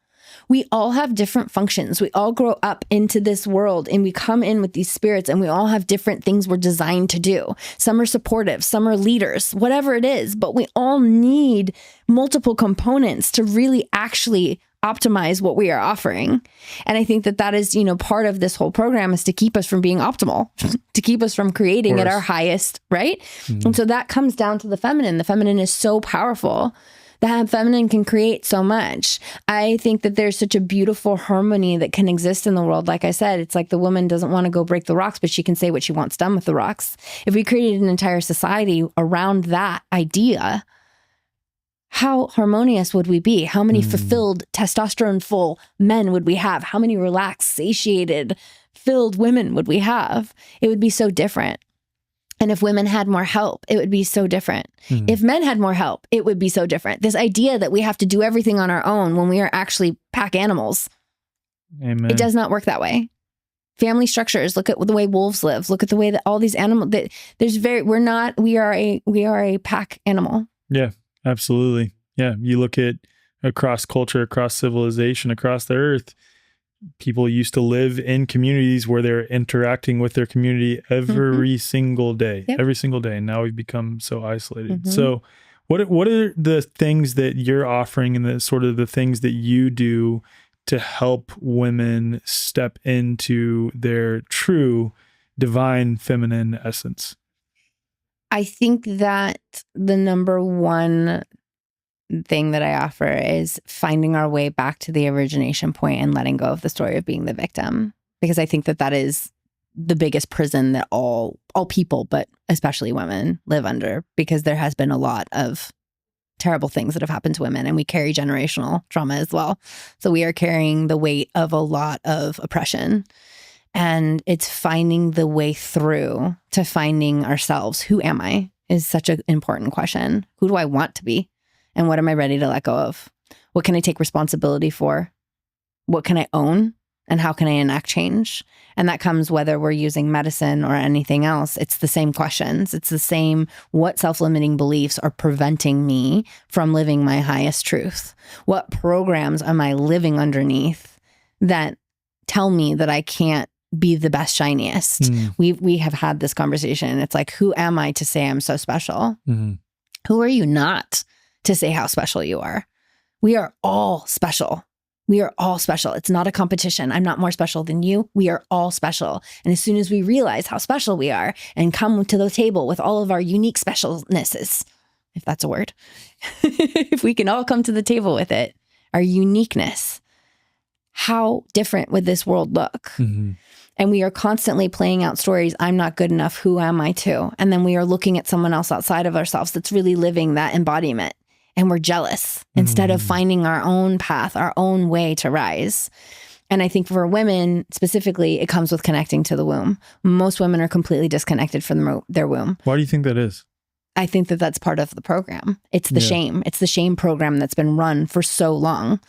We all have different functions. We all grow up into this world and we come in with these spirits and we all have different things we're designed to do. Some are supportive, some are leaders, whatever it is, but we all need multiple components to really actually optimize what we are offering. And I think that that is, you know, part of this whole program is to keep us from being optimal, to keep us from creating at our highest, right? Mm-hmm. And so that comes down to the feminine. The feminine is so powerful. The feminine can create so much. I think that there's such a beautiful harmony that can exist in the world. Like I said, it's like the woman doesn't want to go break the rocks, but she can say what she wants done with the rocks. If we created an entire society around that idea, how harmonious would we be? How many fulfilled, testosterone-full men would we have? How many relaxed, satiated, filled women would we have? It would be so different. And if women had more help, it would be so different. If men had more help, it would be so different. This idea that we have to do everything on our own when we are actually pack animals. Amen. It does not work that way. Family structures, look at the way wolves live. Look at the way that all these animals, we are a pack animal. Yeah. Absolutely. Yeah. You look at across culture, across civilization, across the earth, people used to live in communities where they're interacting with their community every single day, every single day. And now we've become so isolated. So what are the things that you're offering and the sort of the things that you do to help women step into their true divine feminine essence? I think that the number one thing that I offer is finding our way back to the origination point and letting go of the story of being the victim. Because I think that that is the biggest prison that all people, but especially women, live under. Because there has been a lot of terrible things that have happened to women and we carry generational trauma as well. So we are carrying the weight of a lot of oppression. And it's finding the way through to finding ourselves. Who am I is such an important question. Who do I want to be? And what am I ready to let go of? What can I take responsibility for? What can I own? And how can I enact change? And that comes whether we're using medicine or anything else. It's the same questions. It's the same, what self-limiting beliefs are preventing me from living my highest truth? What programs am I living underneath that tell me that I can't be the best, shiniest? We have had this conversation. It's like, who am I to say I'm so special? Who are you not to say how special you are? We are all special. We are all special. It's not a competition. I'm not more special than you. We are all special. And as soon as we realize how special we are and come to the table with all of our unique specialnesses, if that's a word, if we can all come to the table with it, our uniqueness, how different would this world look? And we are constantly playing out stories. I'm not good enough. Who am I to? And then we are looking at someone else outside of ourselves that's really living that embodiment. And we're jealous instead of finding our own path, our own way to rise. And I think for women specifically, it comes with connecting to the womb. Most women are completely disconnected from their womb. Why do you think that is? I think that that's part of the program. It's the shame. It's the shame program that's been run for so long.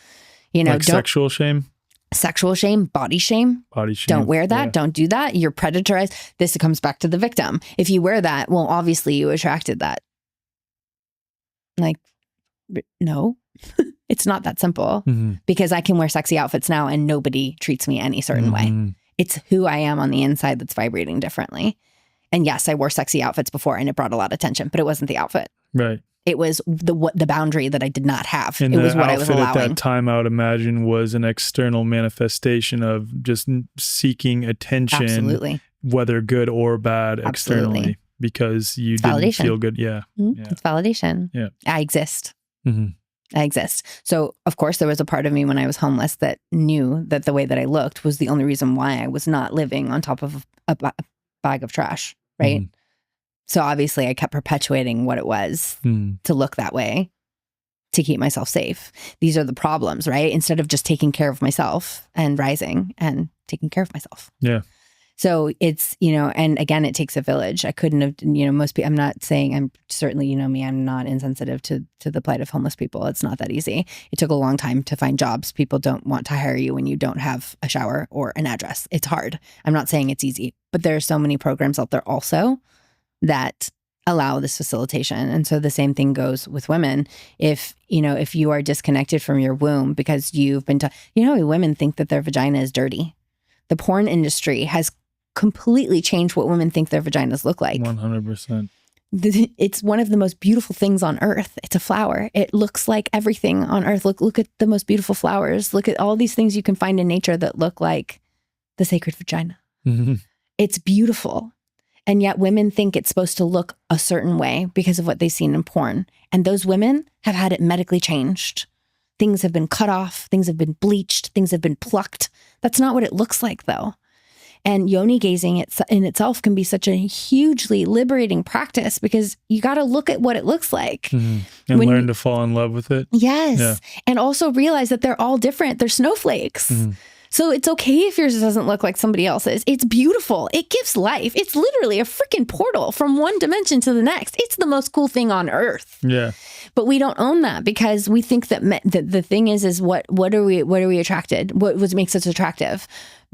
You know, like sexual shame, body shame. Don't wear that. Yeah. Don't do that. You're predatorized. This comes back to the victim. If you wear that, well, obviously you attracted that. Like, no, it's not that simple because I can wear sexy outfits now and nobody treats me any certain way. It's who I am on the inside that's vibrating differently. And yes, I wore sexy outfits before and it brought a lot of attention, but it wasn't the outfit. Right. It was the boundary that I did not have. And it was what I was allowing. At that time, I would imagine, was an external manifestation of just seeking attention, Absolutely. whether good or bad, Absolutely. externally, because you It's didn't validation. feel good. Yeah. It's validation. Yeah. I exist. Mm-hmm. I exist. So, of course, there was a part of me when I was homeless that knew that the way that I looked was the only reason why I was not living on top of a bag of trash, right? So obviously I kept perpetuating what it was to look that way to keep myself safe. These are the problems, right? Instead of just taking care of myself and rising and taking care of myself. Yeah. So it's, you know, and again, it takes a village. I couldn't have, you know, most people, I'm not saying, I'm certainly, you know me, I'm not insensitive to the plight of homeless people. It's not that easy. It took a long time to find jobs. People don't want to hire you when you don't have a shower or an address. It's hard. I'm not saying it's easy, but there are so many programs out there also that allow this facilitation. And so the same thing goes with women. If, you know, if you are disconnected from your womb because you've been you know, women think that their vagina is dirty. The porn industry has completely changed what women think their vaginas look like. 100%. It's one of the most beautiful things on earth. It's a flower. It looks like everything on earth. Look at the most beautiful flowers. Look at all these things you can find in nature that look like the sacred vagina. It's beautiful. And yet women think it's supposed to look a certain way because of what they've seen in porn. And those women have had it medically changed. Things have been cut off. Things have been bleached. Things have been plucked. That's not what it looks like, though. And yoni gazing in itself can be such a hugely liberating practice because you got to look at what it looks like. And learn to fall in love with it. Yes. Yeah. And also realize that they're all different. They're snowflakes. So it's okay if yours doesn't look like somebody else's. It's beautiful. It gives life. It's literally a freaking portal from one dimension to the next. It's the most cool thing on earth. Yeah. But we don't own that because we think that the thing is what are we attracted? What makes us attractive?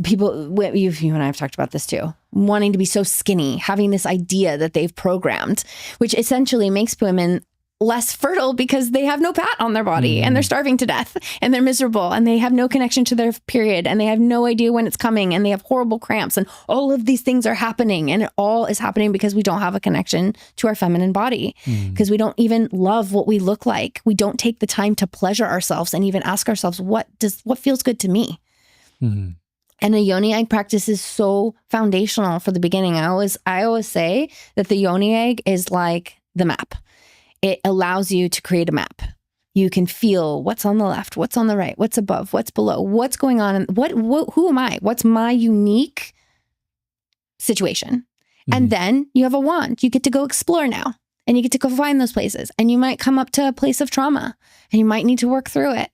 People, you and I have talked about this too, wanting to be so skinny, having this idea that they've programmed, which essentially makes women less fertile because they have no pat on their body and they're starving to death and they're miserable and they have no connection to their period and they have no idea when it's coming and they have horrible cramps and all of these things are happening, and it all is happening because we don't have a connection to our feminine body, because we don't even love what we look like. We don't take the time to pleasure ourselves and even ask ourselves, what feels good to me? And a yoni egg practice is so foundational for the beginning. I always say that the yoni egg is like the map. It allows you to create a map. You can feel what's on the left, what's on the right, what's above, what's below, what's going on, and who am I? What's my unique situation? And then you have a wand. You get to go explore now, and you get to go find those places. And you might come up to a place of trauma, and you might need to work through it.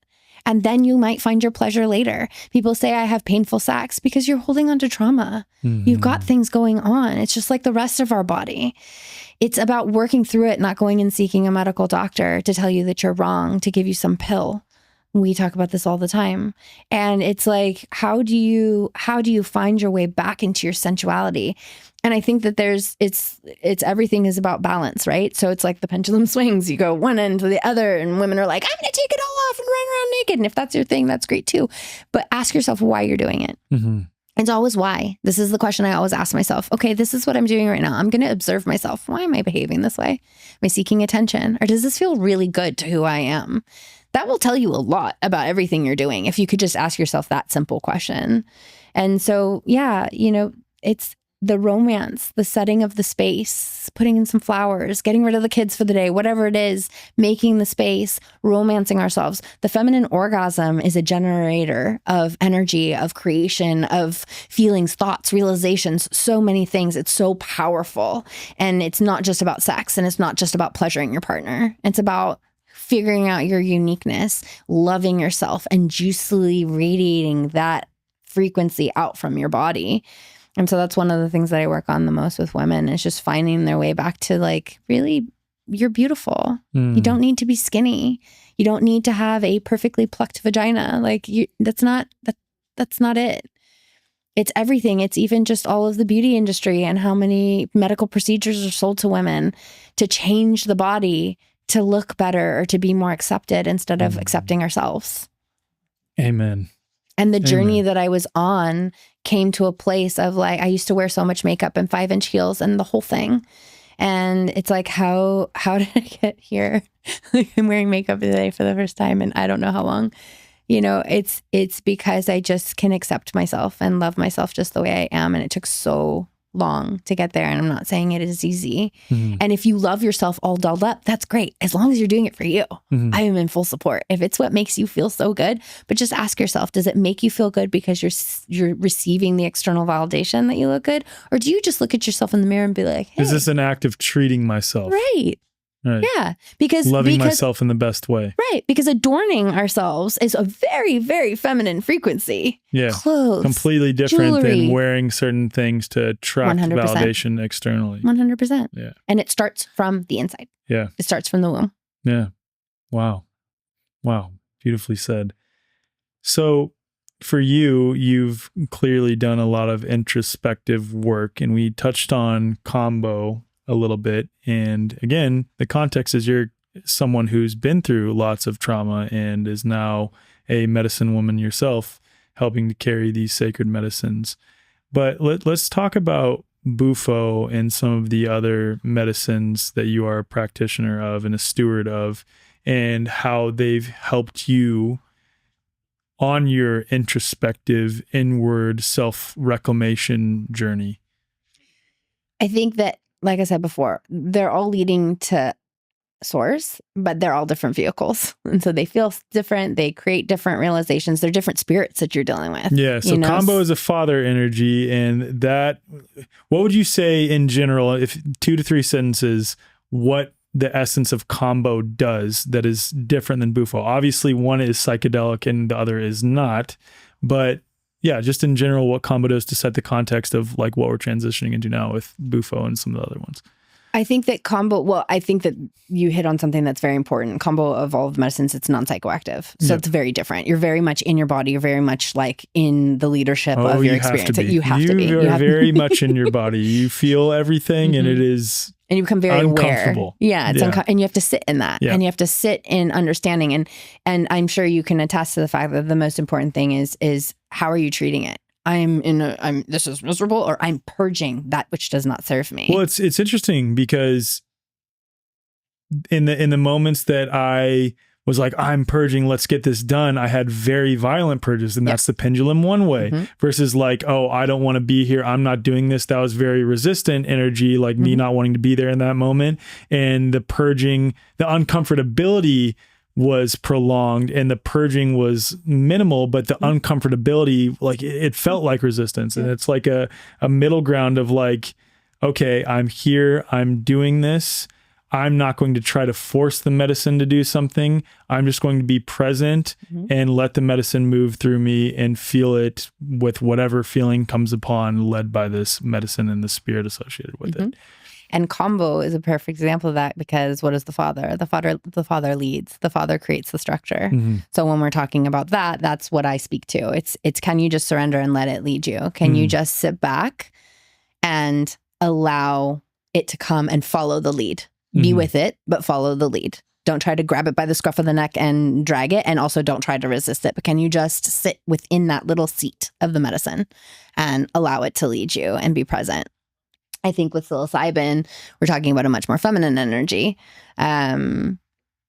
And then you might find your pleasure later. People say, I have painful sex because you're holding on to trauma. You've got things going on. It's just like the rest of our body. It's about working through it, not going and seeking a medical doctor to tell you that you're wrong, to give you some pill. We talk about this all the time. And it's like, how do you find your way back into your sensuality? And I think that it's everything is about balance, right? So it's like the pendulum swings. You go one end to the other, and women are like, I'm going to take it all off and run around naked. And if that's your thing, that's great too. But ask yourself why you're doing it. It's always why. This is the question I always ask myself. Okay, this is what I'm doing right now. I'm going to observe myself. Why am I behaving this way? Am I seeking attention? Or does this feel really good to who I am? That will tell you a lot about everything you're doing if you could just ask yourself that simple question. And so, yeah, it's the romance, the setting of the space, putting in some flowers, getting rid of the kids for the day, whatever it is, making the space, romancing ourselves. The feminine orgasm is a generator of energy, of creation, of feelings, thoughts, realizations, so many things. It's so powerful. And it's not just about sex, and it's not just about pleasuring your partner. It's about figuring out your uniqueness, loving yourself, and juicily radiating that frequency out from your body. And so that's one of the things that I work on the most with women, is just finding their way back to like really you're beautiful. You don't need to be skinny. You don't need to have a perfectly plucked vagina. Like that's not it. It's everything. It's even just all of the beauty industry and how many medical procedures are sold to women to change the body to look better or to be more accepted instead of accepting ourselves. Amen. And the journey that I was on came to a place of like, I used to wear so much makeup and 5-inch heels and the whole thing. And it's like, how did I get here? I'm wearing makeup today for the first time and I don't know how long. You know, it's because I just can accept myself and love myself just the way I am. And it took so long to get there. And I'm not saying it is easy. And if you love yourself all dolled up, that's great. As long as you're doing it for you, I am in full support. If it's what makes you feel so good, but just ask yourself, does it make you feel good because you're receiving the external validation that you look good? Or do you just look at yourself in the mirror and be like, hey, is this an act of treating myself? Right. Yeah. Because loving myself in the best way. Right. Because adorning ourselves is a very, very feminine frequency. Yeah. Clothes. Completely different jewelry. than wearing certain things to attract 100%. validation externally. 100%. Yeah. And it starts from the inside. Yeah. It starts from the womb. Yeah. Wow. Beautifully said. So for you, you've clearly done a lot of introspective work, and we touched on Kambo a little bit. And again, the context is you're someone who's been through lots of trauma and is now a medicine woman yourself, helping to carry these sacred medicines. But let's talk about Bufo and some of the other medicines that you are a practitioner of and a steward of, and how they've helped you on your introspective, inward self-reclamation journey. I think that, like I said before, they're all leading to source, but they're all different vehicles. And so they feel different. They create different realizations. They're different spirits that you're dealing with. Yeah. So Kambo is a father energy. And that, what would you say in general, if 2 to 3 sentences, what the essence of Kambo does that is different than Bufo? Obviously, one is psychedelic and the other is not. But yeah, just in general, what Kambo does to set the context of like what we're transitioning into now with Bufo and some of the other ones. I think that I think that you hit on something that's very important. Kambo of all of medicines, it's non-psychoactive. So it's very different. You're very much in your body. You're very much like in the leadership of your experience. You have to be. You are very much in your body. You feel everything and it is and you become very uncomfortable. Aware. Yeah, it's and you have to sit in that. Yeah. And you have to sit in understanding. And I'm sure you can attest to the fact that the most important thing is how are you treating it? This is miserable, or I'm purging that which does not serve me. Well, it's interesting because in the moments that I was like, I'm purging, let's get this done, I had very violent purges, and that's the pendulum one way versus like, oh, I don't want to be here, I'm not doing this. That was very resistant energy, like me not wanting to be there in that moment. And the purging, the uncomfortability was prolonged and the purging was minimal, but the uncomfortability, like it felt like resistance. And it's like a middle ground of like, okay, I'm here, I'm doing this. I'm not going to try to force the medicine to do something. I'm just going to be present and let the medicine move through me and feel it with whatever feeling comes upon, led by this medicine and the spirit associated with it. And Kambo is a perfect example of that, because what is the father? The father leads. The father creates the structure. So when we're talking about that, that's what I speak to. It's can you just surrender and let it lead you? Can you just sit back and allow it to come and follow the lead? Be with it, but follow the lead. Don't try to grab it by the scruff of the neck and drag it. And also don't try to resist it. But can you just sit within that little seat of the medicine and allow it to lead you and be present? I think with psilocybin, we're talking about a much more feminine energy. And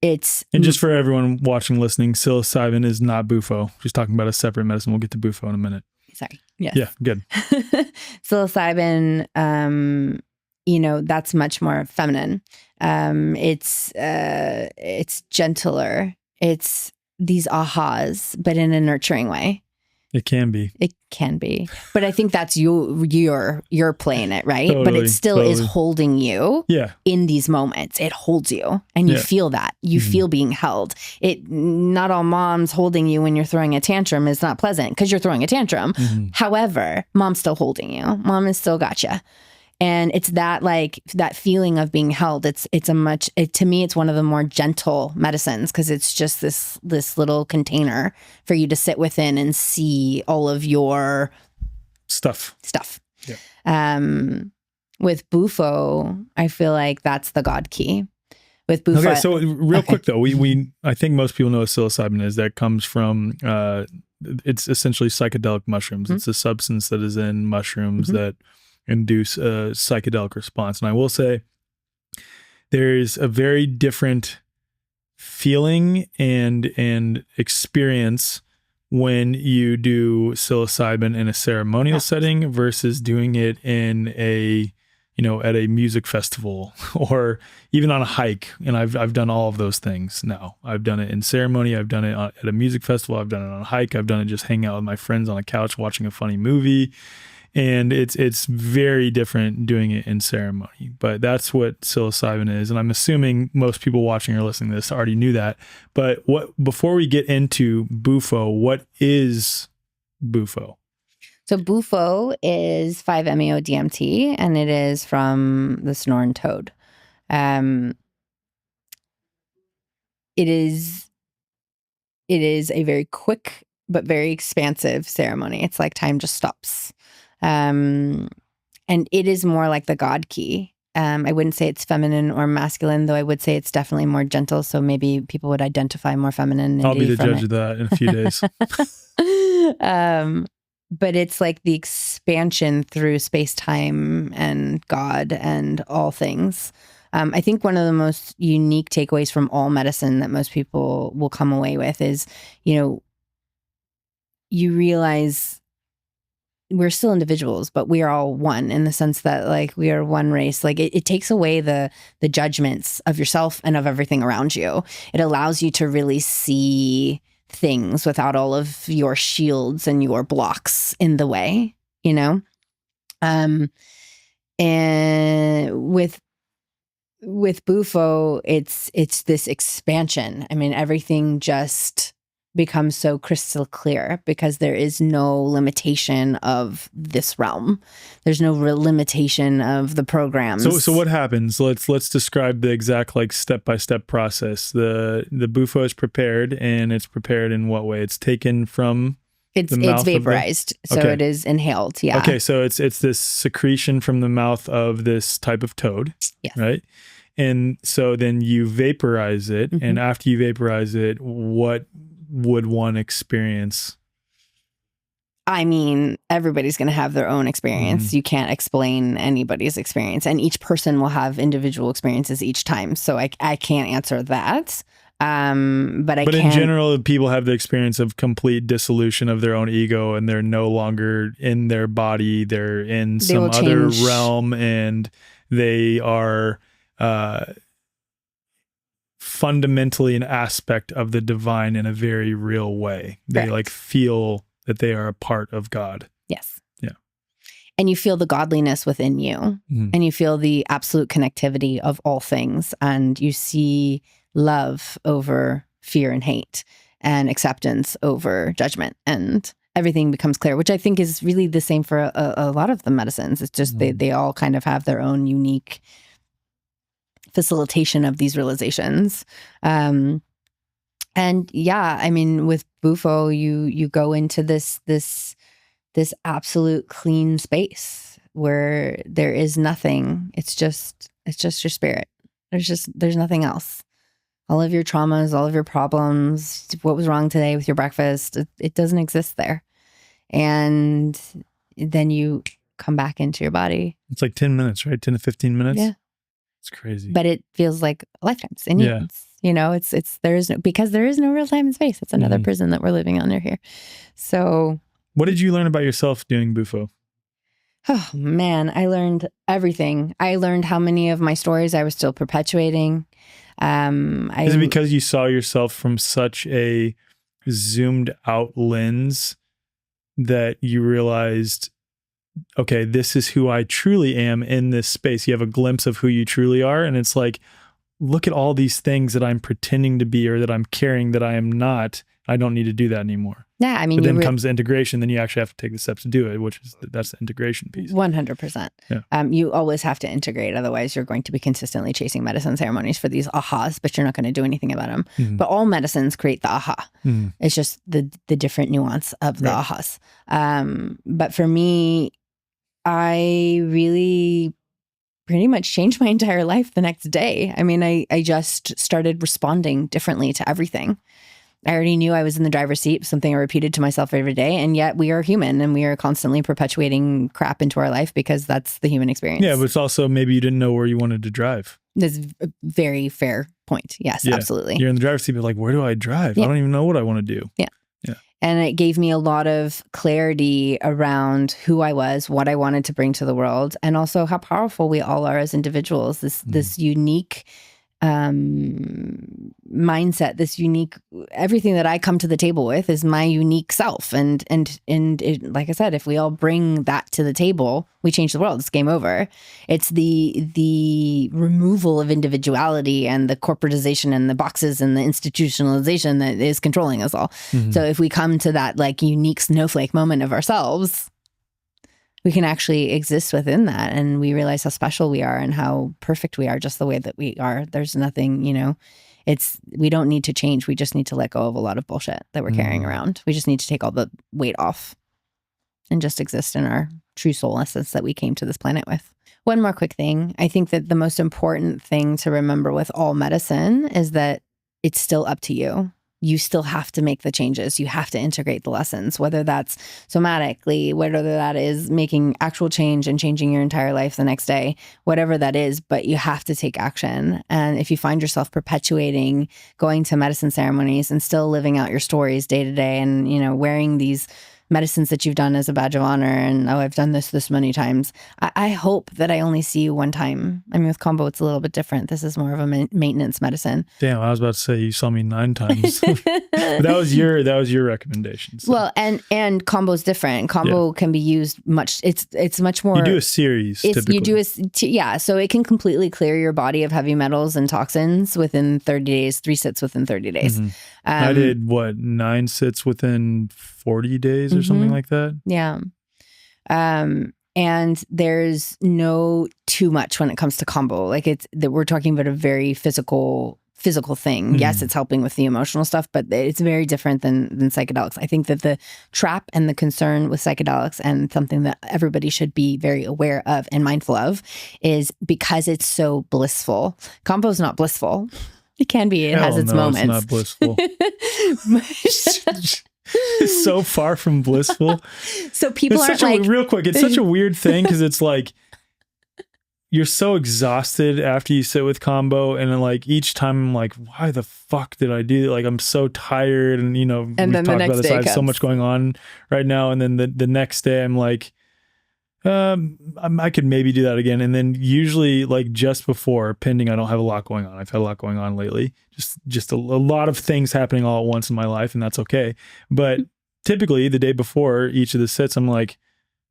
just for everyone watching, listening, psilocybin is not Bufo. She's talking about a separate medicine. We'll get to Bufo in a minute. Sorry. Yes. Yeah, good. Psilocybin, that's much more feminine. It's gentler. It's these ahas, but in a nurturing way. It can be. But I think that's you're playing it, right? Totally, but it still is holding you in these moments. It holds you and you feel that. You feel being held. Not all moms holding you when you're throwing a tantrum is not pleasant because you're throwing a tantrum. However, mom's still holding you. Mom has still got you. And it's that like that feeling of being held. To me, it's one of the more gentle medicines because it's just this little container for you to sit within and see all of your stuff. Yeah. With Bufo, I feel like that's the God key. With Bufo. Okay, so real quick though, I think most people know what psilocybin is. That comes from it's essentially psychedelic mushrooms. It's a substance that is in mushrooms that induce a psychedelic response. And I will say there's a very different feeling and experience when you do psilocybin in a ceremonial setting versus doing it in at a music festival or even on a hike. And I've done all of those things now. I've done it in ceremony. I've done it at a music festival. I've done it on a hike. I've done it just hanging out with my friends on a couch watching a funny movie. And it's very different doing it in ceremony. But that's what psilocybin is. And I'm assuming most people watching or listening to this already knew that. But before we get into Bufo, what is Bufo? So Bufo is 5-MeO-DMT, and it is from the Sonoran toad. It is a very quick but very expansive ceremony. It's like time just stops. And it is more like the God key. I wouldn't say it's feminine or masculine, though I would say it's definitely more gentle. So maybe people would identify more feminine. I'll be the judge of that in a few days. But it's like the expansion through space, time, and God and all things. I think one of the most unique takeaways from all medicine that most people will come away with is, you realize we're still individuals, but we are all one in the sense that like we are one race. Like it takes away the judgments of yourself and of everything around you. It allows you to really see things without all of your shields and your blocks in the way, and with Bufo, it's this expansion. I mean, everything just becomes so crystal clear because there is no limitation of this realm. There's no real limitation of the programs. So what happens? Let's describe the exact like step-by-step process. The Bufo is prepared, and it's prepared in what way? It's taken from it's vaporized. So it is inhaled. Yeah. Okay. So it's this secretion from the mouth of this type of toad. Yes. Right. And so then you vaporize it. And after you vaporize it, what would one experience? I mean, everybody's going to have their own experience. You can't explain anybody's experience, and each person will have individual experiences each time. So I can't answer that. But in general, people have the experience of complete dissolution of their own ego, and they're no longer in their body. They're in some other realm, and they are fundamentally an aspect of the divine in a very real way. They like feel that they are a part of God. Yes. Yeah. And you feel the godliness within you, and you feel the absolute connectivity of all things, and you see love over fear and hate, and acceptance over judgment, and everything becomes clear, which I think is really the same for a lot of the medicines. It's just they all kind of have their own unique facilitation of these realizations. And yeah, I mean, with Bufo, you go into this absolute clean space where there is nothing. It's just your spirit. There's nothing else. All of your traumas, all of your problems, what was wrong today with your breakfast, it doesn't exist there. And then you come back into your body. It's like 10 minutes, right? 10 to 15 minutes. Yeah. It's crazy. But it feels like lifetimes and years. Because there is no real time and space. It's another prison that we're living under here. So what did you learn about yourself doing Bufo? Oh man, I learned everything. I learned how many of my stories I was still perpetuating. Is it because you saw yourself from such a zoomed out lens that you realized, okay, this is who I truly am in this space? You have a glimpse of who you truly are. And it's like, look at all these things that I'm pretending to be or that I'm carrying that I am not. I don't need to do that anymore. Yeah, I mean, but then comes the integration. Then you actually have to take the steps to do it, that's the integration piece. 100%. Yeah. You always have to integrate. Otherwise, you're going to be consistently chasing medicine ceremonies for these ahas, but you're not going to do anything about them. Mm-hmm. But all medicines create the aha. Mm-hmm. It's just the different nuance of the ahas. But for me, I really pretty much changed my entire life the next day. I mean, I just started responding differently to everything. I already knew I was in the driver's seat, something I repeated to myself every day. And yet we are human and we are constantly perpetuating crap into our life because that's the human experience. Yeah, but it's also maybe you didn't know where you wanted to drive. That's a very fair point. Yes, absolutely. You're in the driver's seat, but like, where do I drive? I don't even know what I want to do. Yeah. And it gave me a lot of clarity around who I was, what I wanted to bring to the world, and also how powerful we all are as individuals. This unique mindset, this unique, everything that I come to the table with is my unique self. And it, like I said, if we all bring that to the table, we change the world. It's game over. It's the removal of individuality and the corporatization and the boxes and the institutionalization that is controlling us all. Mm-hmm. So if we come to that like unique snowflake moment of ourselves, we can actually exist within that, and we realize how special we are and how perfect we are just the way that we are. There's nothing, we don't need to change. We just need to let go of a lot of bullshit that we're carrying around. We just need to take all the weight off and just exist in our true soul essence that we came to this planet with. One more quick thing. I think that the most important thing to remember with all medicine is that it's still up to you. You still have to make the changes. You have to integrate the lessons, whether that's somatically, whether that is making actual change and changing your entire life the next day, whatever that is, but you have to take action. And if you find yourself perpetuating going to medicine ceremonies and still living out your stories day to day and, wearing these medicines that you've done as a badge of honor and, I've done this many times. I hope that I only see you one time. I mean, with Kambo, it's a little bit different. This is more of a maintenance medicine. Damn, I was about to say you saw me 9 times. that was your recommendation. So. Well, and Kambo's different. Kambo can be used much. It's much more. You do a series. Typically. You do so it can completely clear your body of heavy metals and toxins within 30 days. 3 sits within 30 days. Mm-hmm. I did 9 sits within 40 days or something like that. Yeah. And there's no too much when it comes to Kambo. Like we're talking about a very physical thing. Mm-hmm. Yes, it's helping with the emotional stuff, but it's very different than psychedelics. I think that the trap and the concern with psychedelics, and something that everybody should be very aware of and mindful of, is because it's so blissful. Kambo's not blissful. It can be. It has its moments. It's not blissful. It's so far from blissful. So people aren't real quick. It's such a weird thing because it's like you're so exhausted after you sit with Kambo, and then like each time I'm like, why the fuck did I do that? Like I'm so tired, and we've talked about this. I have so much going on right now, and then the next day I'm like, I could maybe do that again. And then usually like just before, pending I don't have a lot going on. I've had a lot going on lately. Just a lot of things happening all at once in my life, and that's okay. But typically the day before each of the sits, I'm like,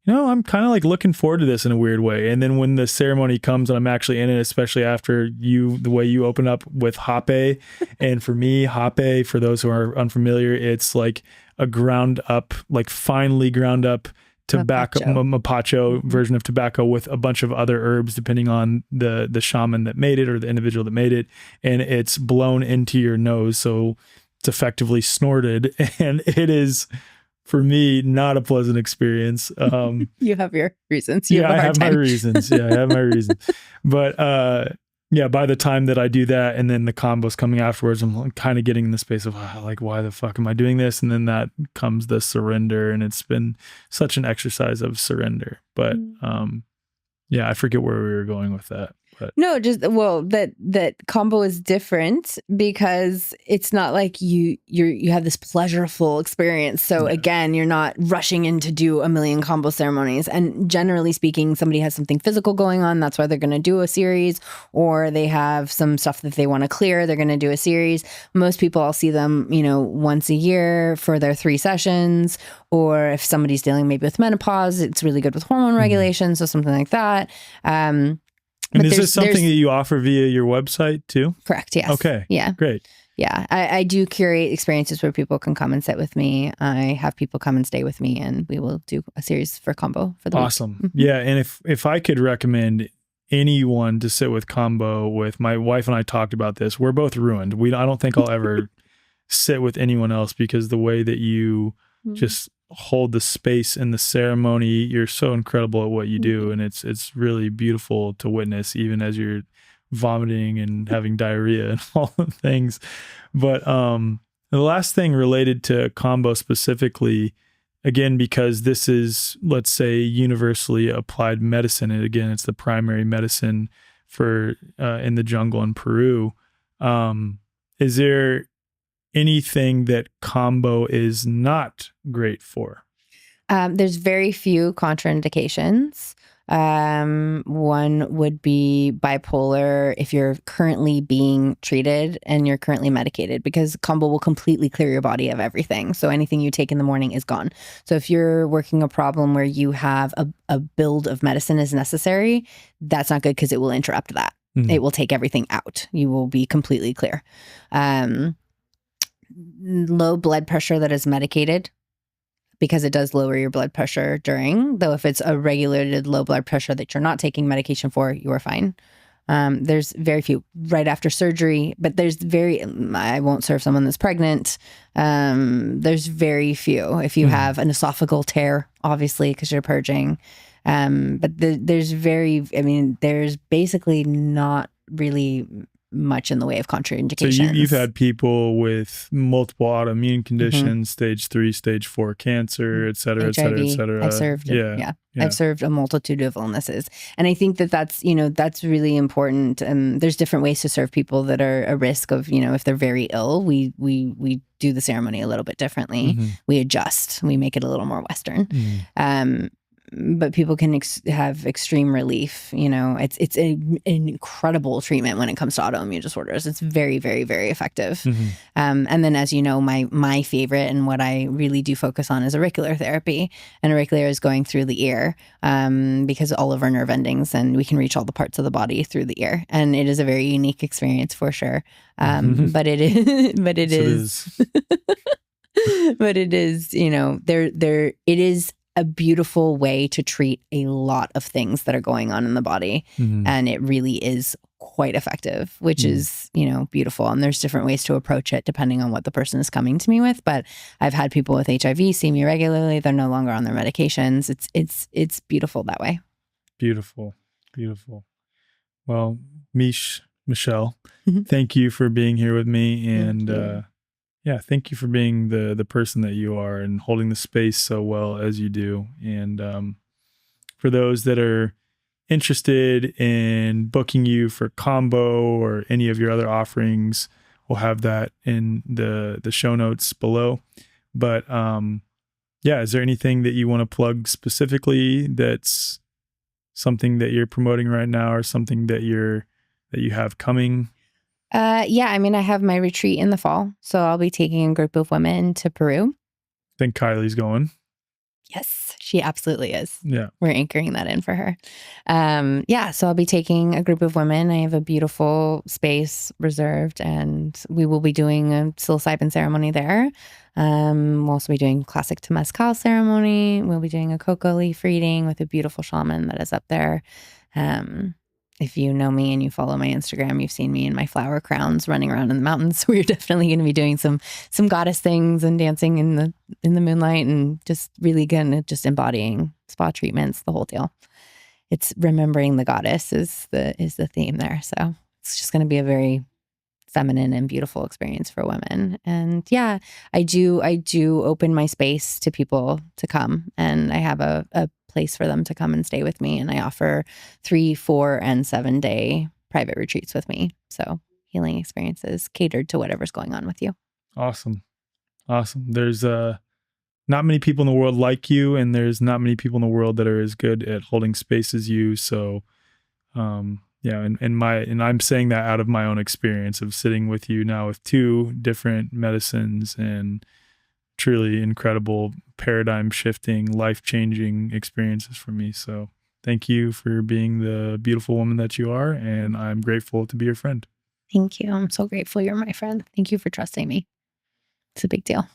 I'm kind of like looking forward to this in a weird way. And then when the ceremony comes and I'm actually in it, especially after the way you open up with hape. And for me, hape, for those who are unfamiliar, it's like a ground up, like finely ground up tobacco, mapacho version of tobacco with a bunch of other herbs, depending on the shaman that made it or the individual that made it. And it's blown into your nose. So it's effectively snorted. And it is, for me, not a pleasant experience. You have your reasons. I have my reasons. But by the time that I do that and then the Kambo's coming afterwards, I'm kind of getting in the space of like, why the fuck am I doing this? And then that comes the surrender, and it's been such an exercise of surrender. But I forget where we were going with that. But no, just that Kambo is different because it's not like you have this pleasureful experience. So again, you're not rushing in to do a million Kambo ceremonies. And generally speaking, somebody has something physical going on. That's why they're going to do a series, or they have some stuff that they want to clear. They're going to do a series. Most people, I'll see them, once a year for their 3 sessions. Or if somebody's dealing maybe with menopause, it's really good with hormone regulation. So something like that. And But is this something that you offer via your website too? Correct. Yes. Okay. Yeah. Great. Yeah. I do curate experiences where people can come and sit with me. I have people come and stay with me, and we will do a series for Kambo for the week. Awesome. Yeah. And if I could recommend anyone to sit with Kambo with, my wife and I talked about this. We're both ruined. I don't think I'll ever sit with anyone else, because the way that you just hold the space in the ceremony, you're so incredible at what you do. And it's really beautiful to witness, even as you're vomiting and having diarrhea and all the things. But the last thing related to Kambo specifically, again, because this is, let's say, universally applied medicine, and again, it's the primary medicine for in the jungle in Peru. Is there anything that Kambo is not great for? There's very few contraindications. One would be bipolar if you're currently being treated and you're currently medicated, because Kambo will completely clear your body of everything. So anything you take in the morning is gone. So if you're working a problem where you have a build of medicine is necessary, that's not good, because it will interrupt that. It will take everything out. You will be completely clear. Low blood pressure that is medicated, because it does lower your blood pressure during, though if it's a regulated low blood pressure that you're not taking medication for, you are fine. There's very few right after surgery, but I won't serve someone that's pregnant. There's very few. If you have an esophageal tear, obviously, because you're purging. But there's basically not really much in the way of contraindications. So you've had people with multiple autoimmune conditions, stage 3, stage 4 cancer, et cetera, et cetera, et cetera. I've served, I've served a multitude of illnesses. And I think that's really important. There's different ways to serve people that are a risk of, if they're very ill, we do the ceremony a little bit differently. We adjust, we make it a little more Western. But people can have extreme relief. It's an incredible treatment when it comes to autoimmune disorders. It's very, very, very effective. And then, as you know, my favorite and what I really do focus on is auricular therapy. And auricular is going through the ear, because all of our nerve endings, and we can reach all the parts of the body through the ear. And it is a very unique experience for sure. But it is, but it is, it is a beautiful way to treat a lot of things that are going on in the body. And it really is quite effective, which is, beautiful. And there's different ways to approach it depending on what the person is coming to me with. But I've had people with HIV see me regularly. They're no longer on their medications. It's beautiful that way. Beautiful. Beautiful. Well, Michelle, thank you for being here with me. And, thank you for being the person that you are and holding the space so well as you do. And for those that are interested in booking you for Kambo or any of your other offerings, we'll have that in the show notes below. But is there anything that you want to plug specifically that's something that you're promoting right now, or something that you have coming? I have my retreat in the fall. So I'll be taking a group of women to Peru. I think Kylie's going. Yes, she absolutely is. Yeah. We're anchoring that in for her. So I'll be taking a group of women. I have a beautiful space reserved, and we will be doing a psilocybin ceremony there. We'll also be doing classic Temazcal ceremony. We'll be doing a cocoa leaf reading with a beautiful shaman that is up there. If you know me and you follow my Instagram, you've seen me in my flower crowns running around in the mountains. We're definitely going to be doing some goddess things and dancing in the moonlight, and just really just embodying spa treatments, the whole deal. It's remembering the goddess is the theme there. So it's just going to be a very feminine and beautiful experience for women. And I do open my space to people to come, and I have a place for them to come and stay with me. And I offer 3, 4, and 7 day private retreats with me. So healing experiences catered to whatever's going on with you. Awesome. There's not many people in the world like you, and there's not many people in the world that are as good at holding space as you. So, and I'm saying that out of my own experience of sitting with you now with 2 different medicines and truly incredible paradigm shifting, life changing experiences for me. So Thank you for being the beautiful woman that you are, and I'm grateful to be your friend. Thank you. I'm so grateful you're my friend. Thank you for trusting me. It's a big deal.